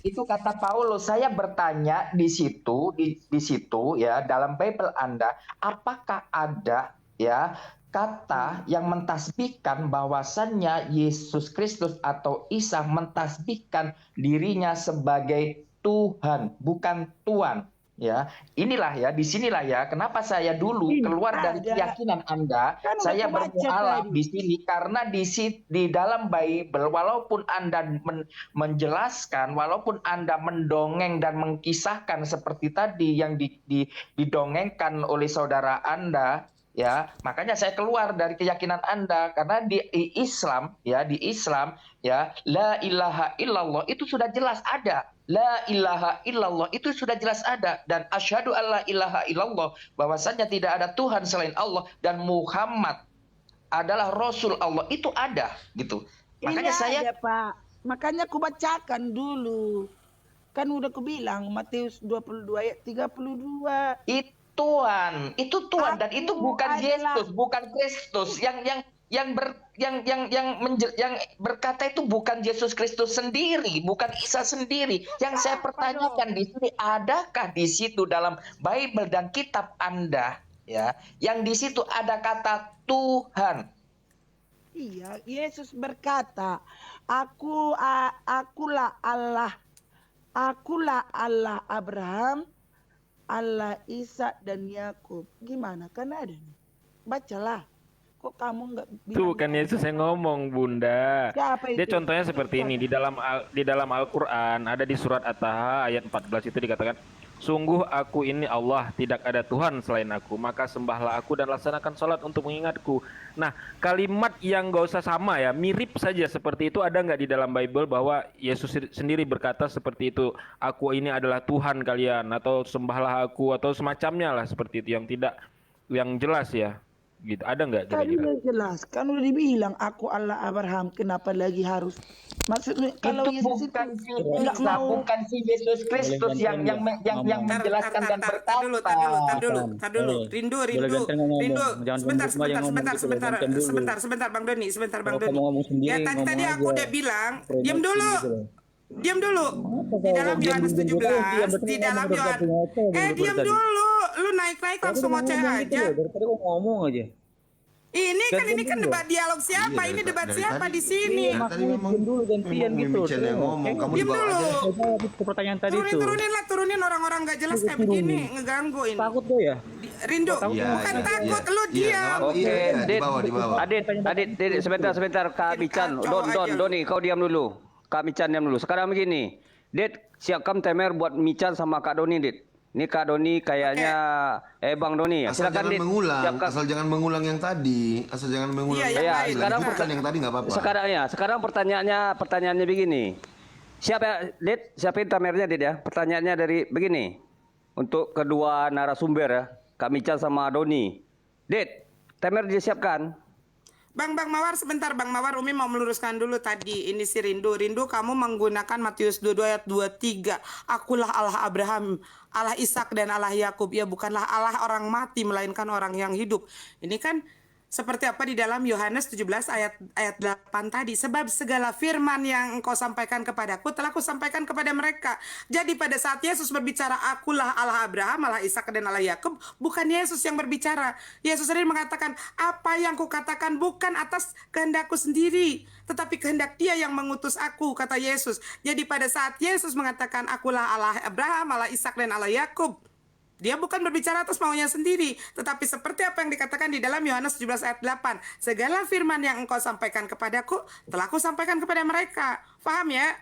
itu kata Paulus. Saya bertanya di situ, di situ ya dalam Bible Anda, apakah ada ya kata yang mentasbihkan bahwasannya Yesus Kristus atau Isa mentasbihkan dirinya sebagai Tuhan, bukan Tuhan. Ya, inilah ya, disinilah ya. Kenapa saya dulu Ini keluar dari ada. keyakinan Anda, Kan udah saya aku baca bermualaf tadi. di sini karena di dalam Bible, walaupun Anda menjelaskan, walaupun Anda mendongeng dan mengkisahkan seperti tadi yang didongengkan oleh saudara Anda, ya, makanya saya keluar dari keyakinan Anda karena di Islam, ya, la ilaha illallah itu sudah jelas ada. La ilaha illallah itu sudah jelas ada, dan asyhadu alla ilaha illallah bahwasanya tidak ada Tuhan selain Allah dan Muhammad adalah Rasul Allah itu ada gitu. Makanya Ini saya ada, Pak. Makanya aku bacakan dulu. Kan udah aku bilang Matius 22 ayat 32. itu Tuhan dan itu Aku bukan adalah- Yesus, bukan Kristus yang berkata itu bukan Yesus Kristus sendiri, bukan Isa sendiri. Yang saya pertanyakan di sini, adakah di situ dalam Bible dan kitab Anda ya, yang di situ ada kata Tuhan? Iya, Yesus berkata, akulah Allah Abraham, Allah Ishak dan Yakub. Gimana? Kan ada nih. Bacalah. Kok kamu nggak Itu bilang? bukan Yesus yang ngomong, Bunda. Siapa Dia itu? contohnya seperti ini di dalam Al-Qur'an ada di surat At-Taha ayat 14 itu dikatakan, "Sungguh aku ini Allah, tidak ada Tuhan selain aku, maka sembahlah aku dan laksanakan sholat untuk mengingatku." Nah, kalimat yang gak usah sama ya, mirip saja seperti itu ada nggak di dalam Bible bahwa Yesus sendiri berkata seperti itu, "Aku ini adalah Tuhan kalian," atau "Sembahlah aku," atau semacamnya lah seperti itu, yang jelas ya. Gitu. Ada nggak Tadi kira-kira? udah jelas. Kan udah dibilang aku Allah Abraham. Kenapa lagi harus? Maksudnya kalau Itu Yesus itu bukan si nggak Isa, mau. bukan si Yesus Kristus yang menjelaskan dan berkata. Tar dulu. Rindu. Sebentar, Bang Doni. Ya, tadi aku udah bilang, diam dulu. Di dalam Yohanes 17, di dalam Yohanes. Diam dulu. Lu naik langsung ngoceh aja. Daripada kok ngomong aja. Ini kan debat dialog siapa? Iya, Ini debat dari siapa tadi. di sini? Dari tadi memang dulu gantian memang gitu. Mimicen yang ngomong, kamu Diam dibawa dulu. aja. Saya jawab itu pertanyaan tadi itu. Turunin orang-orang gak jelas kayak begini, ngeganggu ini. Takut gue ya? Rindu, Iya, bukan iya, takut, iya. lu Iya, diam. nggak apa-apa. Iya, Dit. di bawah. Adit, sebentar, Kak Mican. Kacau aja. Doni, kau diam dulu. Kak Mican diam dulu. Sekarang begini, Dit, siapkan timer buat Mican sama Kak Doni, Dit. Ini Kak Doni kayaknya, Bang Doni ya. Asal Silakan, jangan Dit. mengulang, Siapkan. asal jangan mengulang yang tadi, asal jangan mengulang. Iya, yang iya, tadi. sekarang Lanjutkan yang tadi nggak apa-apa. Sekarang pertanyaannya begini. Siapin timernya, Dit ya. Pertanyaannya dari begini. Untuk kedua narasumber ya, Kak Mican sama Doni. Dit, timer disiapkan. Bang Mawar, sebentar Bang Mawar, Umi mau meluruskan dulu tadi. Ini si Rindu, kamu menggunakan Matius 22 ayat 23. Akulah Allah Abraham, Allah Ishak dan Allah Yakub. Ya, bukanlah Allah orang mati melainkan orang yang hidup. Ini kan seperti apa di dalam Yohanes 17 ayat 8 tadi. Sebab segala firman yang engkau sampaikan kepadaku telah aku sampaikan kepada mereka. Jadi pada saat Yesus berbicara akulah Allah Abraham, Allah Ishak dan Allah Yakub, bukan Yesus yang berbicara. Yesus sendiri mengatakan, apa yang kukatakan bukan atas kehendakku sendiri, tetapi kehendak Dia yang mengutus aku, kata Yesus. Jadi pada saat Yesus mengatakan akulah Allah Abraham, Allah Ishak dan Allah Yakub, Dia bukan berbicara atas maunya sendiri, tetapi seperti apa yang dikatakan di dalam Yohanes 17 ayat 8. Segala firman yang engkau sampaikan kepadaku, telah aku sampaikan kepada mereka. Paham ya?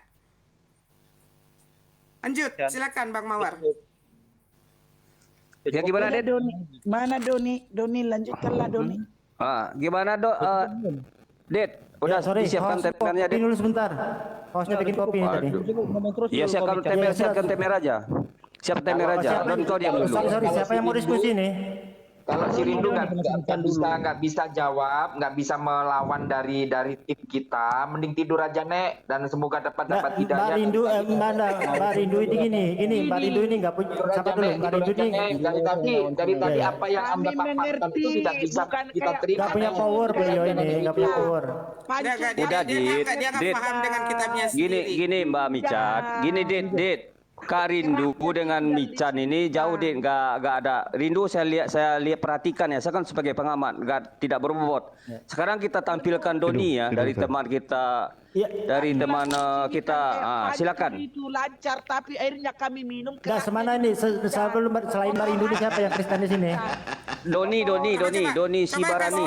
Lanjut, silakan Bang Mawar. Ya gimana, Dit? Mana Doni? Doni lanjutkanlah Doni. Gimana, Dit? Udah sorry, disiapkan host, timernya, kopi Dit. dulu sebentar. Hostnya bikin kopi ini tadi. Ngomong terus Iya, dulu, siapkan Kok bicara. timer, Ya, siapkan sudah. timer aja. Siap timer aja. Don kau diam dulu. Sorry, siapa yang mau diskusi nih? Kalau si Rindu Jangan nggak bisa jawab, nggak bisa melawan dari tim kita, mending tidur aja Nek, dan semoga dapat Mbak hidayah. Rindu, Mbak Rindu ini gini, Mbak Rindu ini nggak punya. Tidur Siapa aja, dulu? Nek, Mbak tidur Rindu aja, ini Nek. Dari tadi Iya. apa yang Anda Kami paparkan itu mengerti, tidak bisa bukan kita kayak- terima. nggak punya Nek. power beliau ini, nggak punya power. Udah, dia Udah, dia nggak Dit. paham dengan kitabnya sendiri. Gini Mbak Micat, gini Dit. Kak Rindu dengan Mican ini jauh Dit, nggak ada. Rindu saya lihat perhatikan ya, saya kan sebagai pengamat, tidak berbobot. Sekarang kita tampilkan Doni ya dari teman kita, Iya. dari teman kita. Silakan. Itu lancar tapi akhirnya kami minum. Nah, semana ini sebelum selain Mbak Rindu ini siapa yang Kristen di sini? Doni Sibarani.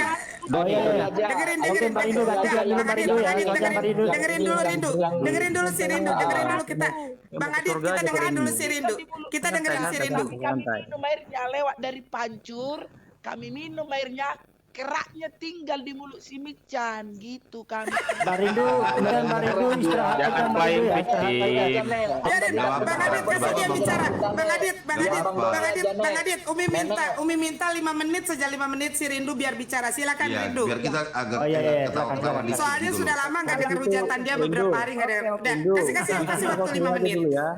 Oh iya. Dengerin Oke, Mbak Rindu, gantian dulu Mbak Rindu ya. Gantian Mbak Rindu. dengerin dulu Rindu, dengerin dulu si Rindu, dengerin dulu kita. Bang Adit, kita dengerin dulu si Rindu. Kita dengerin si Rindu. Kami minum airnya lewat dari pancur. Kami minum airnya, keraknya tinggal di mulut si Mican gitu kami. Mbak Rindu, kemudian Mbak Rindu istirahat aja Jangan Mbak playing Rindu ya. Istirahat aja. victim. Biarin Bang Adit kasih dia bicara. Bang Adit, Umi minta 5 menit saja, 5 menit si Rindu biar bicara. Silakan Iya, Rindu. biar kita agak Oh, iya, iya, ketawa-ketawa dikit Soalnya gitu sudah loh. lama nggak dengar hujatan dia, beberapa hari nggak dengar. Udah, kasih waktu 5 menit. Dulu ya.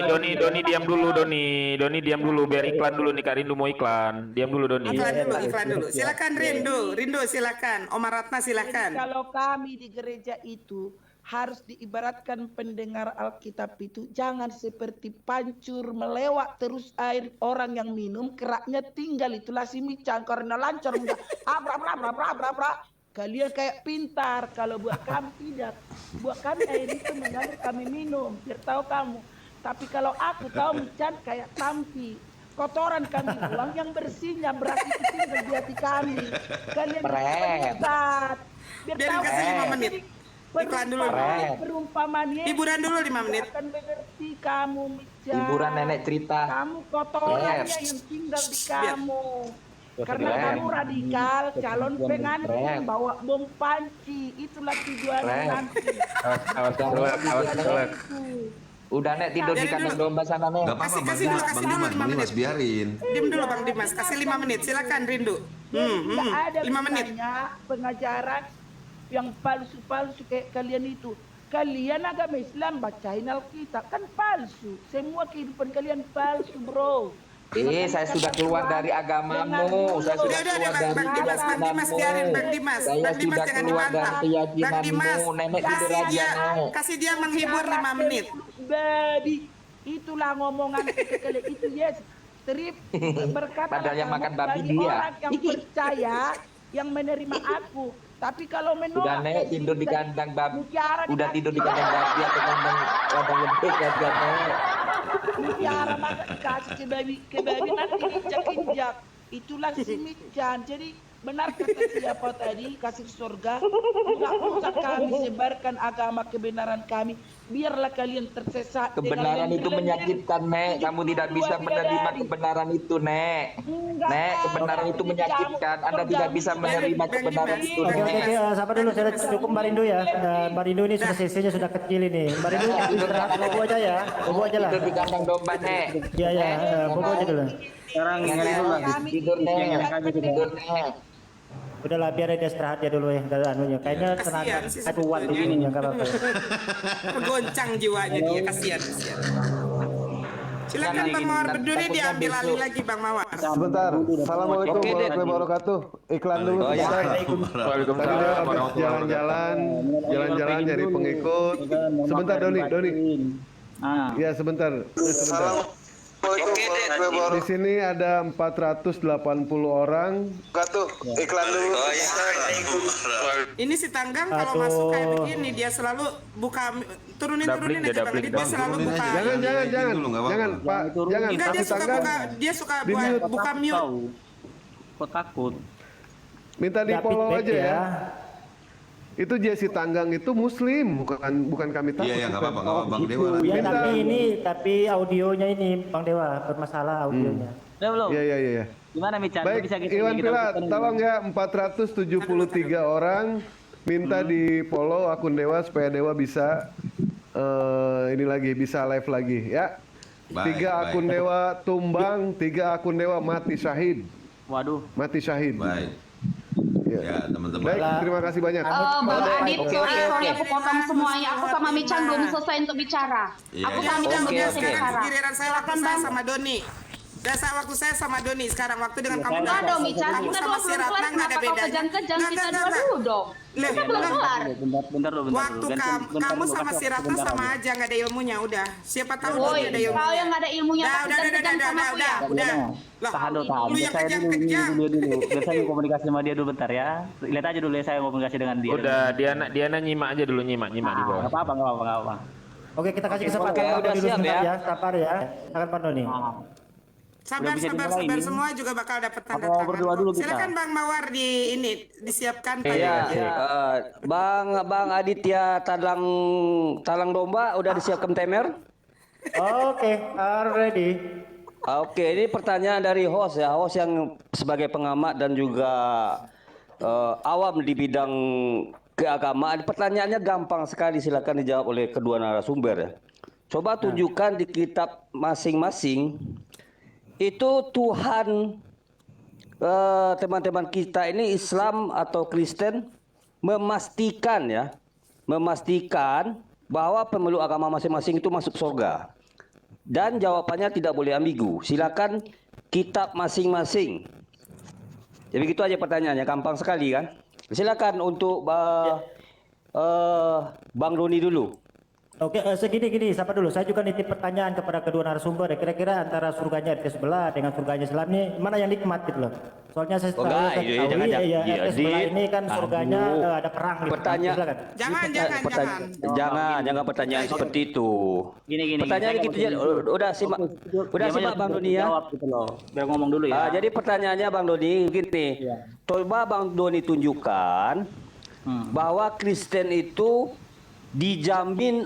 Doni diam dulu Doni diam dulu biar iklan dulu nih Kak Rindu mau iklan. Diam dulu Doni. Iklan dulu. Silakan Rindu silakan. Omar Ratna silakan. Kalau kami di gereja itu harus diibaratkan pendengar Alkitab itu jangan seperti pancur melewat terus air orang yang minum keraknya tinggal, itulah si Mican karena lancar enggak kalian kayak pintar. Kalau buat kami tidak, buat kami air itu mengalir kami minum biar tahu kamu. Tapi kalau aku tahu Mican kayak tampi, kotoran kami buang, yang bersihnya berarti itu tinggal di hati kami. Kalian bisa biar Biarin tahu kasih 5 menit. Iklan dulu. Perumpamaan Yesus Hiburan dulu 5 menit. akan mengerti kamu, Mican. Hiburan nenek cerita. Kamu kotorannya yang tinggal di kamu. Karena kamu radikal, calon pengantin, bawa bom panci, itulah tujuannya nanti. Awas. Udah Nek, tidur di kandang domba sana Nek. Gak apa-apa, Kasih dulu, kasih dulu 5 menit. biarin. Diam dulu Bang Dimas, kasih 5 menit. Silakan Rindu. Tidak ada 5 menit. gunanya pengajaran yang palsu-palsu kayak kalian itu. Kalian agama Islam bacain Alkitab kan palsu. Semua kehidupan kalian palsu, bro. Saya sudah keluar dari agamamu. Saya sudah keluar dari Bang Dimas biarin Bang Dimas. Saya Bang Dimas sudah jangan keluar dibantah. dari Bang Dimas, keyakinanmu. Nenek tidur aja Nek. kasih dia menghibur 5 menit. Babi, itulah ngomongan kekele itu yes. Terip berkata Padahal yang makan babi bagi dia. orang yang percaya yang menerima aku. Tapi kalau menolak Udah Nek, tidur di kandang babi. mutiara Udah tidur di kandang babi atau kandang lebih aja Nek. mutiara maka dikasih ke babi nanti injak-injak. Itulah si Mican. Jadi benar kata siapa tadi, kasih surga, enggak usah kami sebarkan agama kebenaran kami, biarlah kalian tersesat. Kebenaran itu menyakitkan Nek. Kamu tidak bisa menerima kebenaran itu Nek. Nek, kebenaran itu menyakitkan. Anda tidak bisa menerima kebenaran itu Oke, Nek. sabar dulu, saya cukup Mbak Rindu ya. Mbak Rindu ini sudah CC-nya sudah kecil ini. Mbak Rindu istirahat, bobo aja ya, bobo aja lah. Tidur di kandang domba Nek. Iya, bobo aja dulu. Sekarang Tidur Nek. Tidur Nek. Udahlah biar dia istirahat ya dulu ya, dari anunya. Kayaknya tenaga kuat begini ya, nggak apa-apa. Tergoncang jiwanya dia, kasihan. Silakan Bang Mawar berdiri, diambil alih lagi Bang Mawar. Sebentar. Assalamualaikum warahmatullahi wabarakatuh. Iklan dulu sebentar. Tadi dia habis jalan-jalan nyari pengikut. Sebentar Doni. Ya sebentar. Di sini ada 480 orang. Iklan dulu. Ini si Tanggang kalau masuk kayak begini dia selalu buka turunin aja Bang. Dia selalu buka. Jangan Pak. Jangan. Enggak, Tapi Tanggang dia suka di mute. buka mute. Kok takut? minta di follow aja ya. Itu Jesse Tanggang itu Muslim, bukan kami takut. Iya, nggak apa-apa, Bang Dewa. Ya, tapi audionya ini Bang Dewa bermasalah audionya. Iya. Gimana Mican? Baik, Bisa Iwan Pilat, tolong ya 473 orang minta di follow akun Dewa supaya Dewa bisa ini lagi, bisa live lagi ya. Baik, 3 akun baik. Dewa tumbang, 3 akun Dewa mati syahid. Waduh. Mati syahid. Baik. Ya. Ya, teman-teman. Baik, terima kasih banyak. Bang Adit, Oke, sorry aku potong semuanya. Aku sama Michan belum selesai untuk bicara. Iya, Aku iya. sama Michan belum Udah, selesai sekarang bicara. giliran saya, waktu Silakan, saya Bang. sama Doni. Udah waktu saya sama Doni sekarang, waktu dengan kamu Enggak dong, Michan. kamu Kita sama dua si belum Ratna kelar. nggak ada Kenapa kau bedanya. kejang-kejang? Nggak, Kita nggak, dua nggak. dulu dong. Lah, Kita belum kelar. Bentar dulu, bentar Waktu dulu. kamu Bentar, sama si Ratna bentar sama aja. aja nggak ada ilmunya, udah. Siapa tahu Woi, Doni ada ilmunya. kau yang nggak ada ilmunya Udah, tapi udah, kejang sama aku ya. udah. Lah, Tahan dulu, tahan. lu Biar yang saya dulu, kejang-kejang. dulu. Biar saya komunikasi sama dia dulu bentar ya. Lihat aja dulu ya saya komunikasi dengan dia. Udah, Diana nyimak aja dulu, nyimak di bawah. Nggak apa-apa, nggak apa-apa, nggak apa-apa. Oke, kita kasih kesempatan Oke, Pak udah Doni dulu siap sebentar ya. Sabar ya. Silakan Pak Doni. Sabar, bisa sabar, dimulai sabar. ini. Semua juga bakal dapat tanda Apa mau tangan. berdua dulu kita? Silakan Bang Mawar disiapkan Pak. Iya, Bang Aditya talang domba udah disiapkan timer? Oke, ready. Oke, ini pertanyaan dari host ya, host yang sebagai pengamat dan juga awam di bidang keagamaan. Pertanyaannya gampang sekali, silakan dijawab oleh kedua narasumber ya. Coba tunjukkan di kitab masing-masing itu Tuhan teman-teman kita ini Islam atau Kristen memastikan bahwa pemeluk agama masing-masing itu masuk surga. Dan jawabannya tidak boleh ambigu. Silakan kitab masing-masing. Jadi begitu aja pertanyaannya, gampang sekali kan? Silakan untuk Bang Doni dulu. Oke, segini, sabar dulu. Saya juga nitip pertanyaan kepada kedua narasumber. Kira-kira antara surganya RT sebelah dengan surganya Islam ini mana yang nikmat gitu loh. Soalnya saya enggak, tahu jangan, ya, iya, RT sebelah Dit. ini kan surganya Aduh. ada perang gitu. Pertanyaan- Silakan. Jangan. Jangan pertanyaan seperti itu. Gini. Pertanyaan saya gitu nggak aja. mau- Udah simak Bang Doni ya. Jawab gitu loh. Biar ngomong dulu ya. Jadi pertanyaannya Bang Doni gini. Iya. Coba Bang Doni tunjukkan bahwa Kristen itu dijamin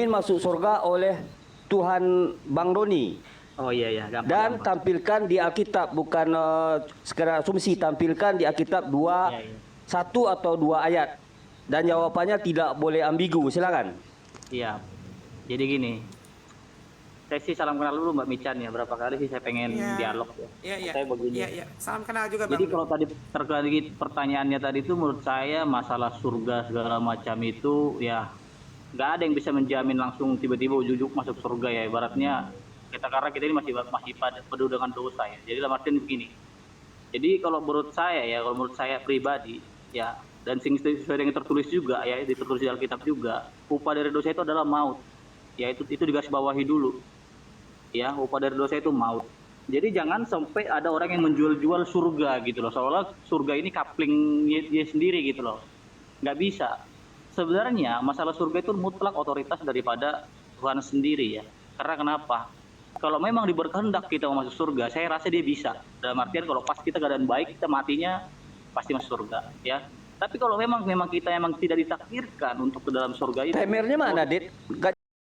masuk surga oleh Tuhan Bang Doni. Oh iya, gampang. Dan gampang. tampilkan di Alkitab, bukan sekedar asumsi, tampilkan di Alkitab Iya. 1 atau 2 ayat. Dan jawabannya tidak boleh ambigu. Silakan. Iya. Jadi gini. Saya sih salam kenal dulu Mbak Michan ya. Berapa kali sih saya pengen Iya. dialog ya. Iya. Saya begini. Iya. Salam kenal juga Bang. Jadi kalau tadi terkait pertanyaannya tadi itu menurut saya masalah surga segala macam itu ya nggak ada yang bisa menjamin langsung tiba-tiba ujuk-ujuk masuk surga ya, ibaratnya karena kita ini masih penuh dengan dosa ya. Jadi dalam artian begini. Jadi kalau menurut saya pribadi ya, dan sesuai yang tertulis juga ya, ditulis di Alkitab juga, upah dari dosa itu adalah maut. Ya itu digarisbawahi dulu. Ya, upah dari dosa itu maut. Jadi jangan sampai ada orang yang menjual-jual surga gitu loh. Seolah surga ini kapling dia sendiri gitu loh. Nggak bisa. Sebenarnya masalah surga itu mutlak otoritas daripada Tuhan sendiri ya. Karena kenapa? Kalau memang berkehendak kita mau masuk surga, saya rasa dia bisa. Dalam artian kalau pas kita keadaan baik, kita matinya pasti masuk surga ya. Tapi kalau memang kita tidak ditakdirkan untuk ke dalam surga itu. Timernya mana, Dit?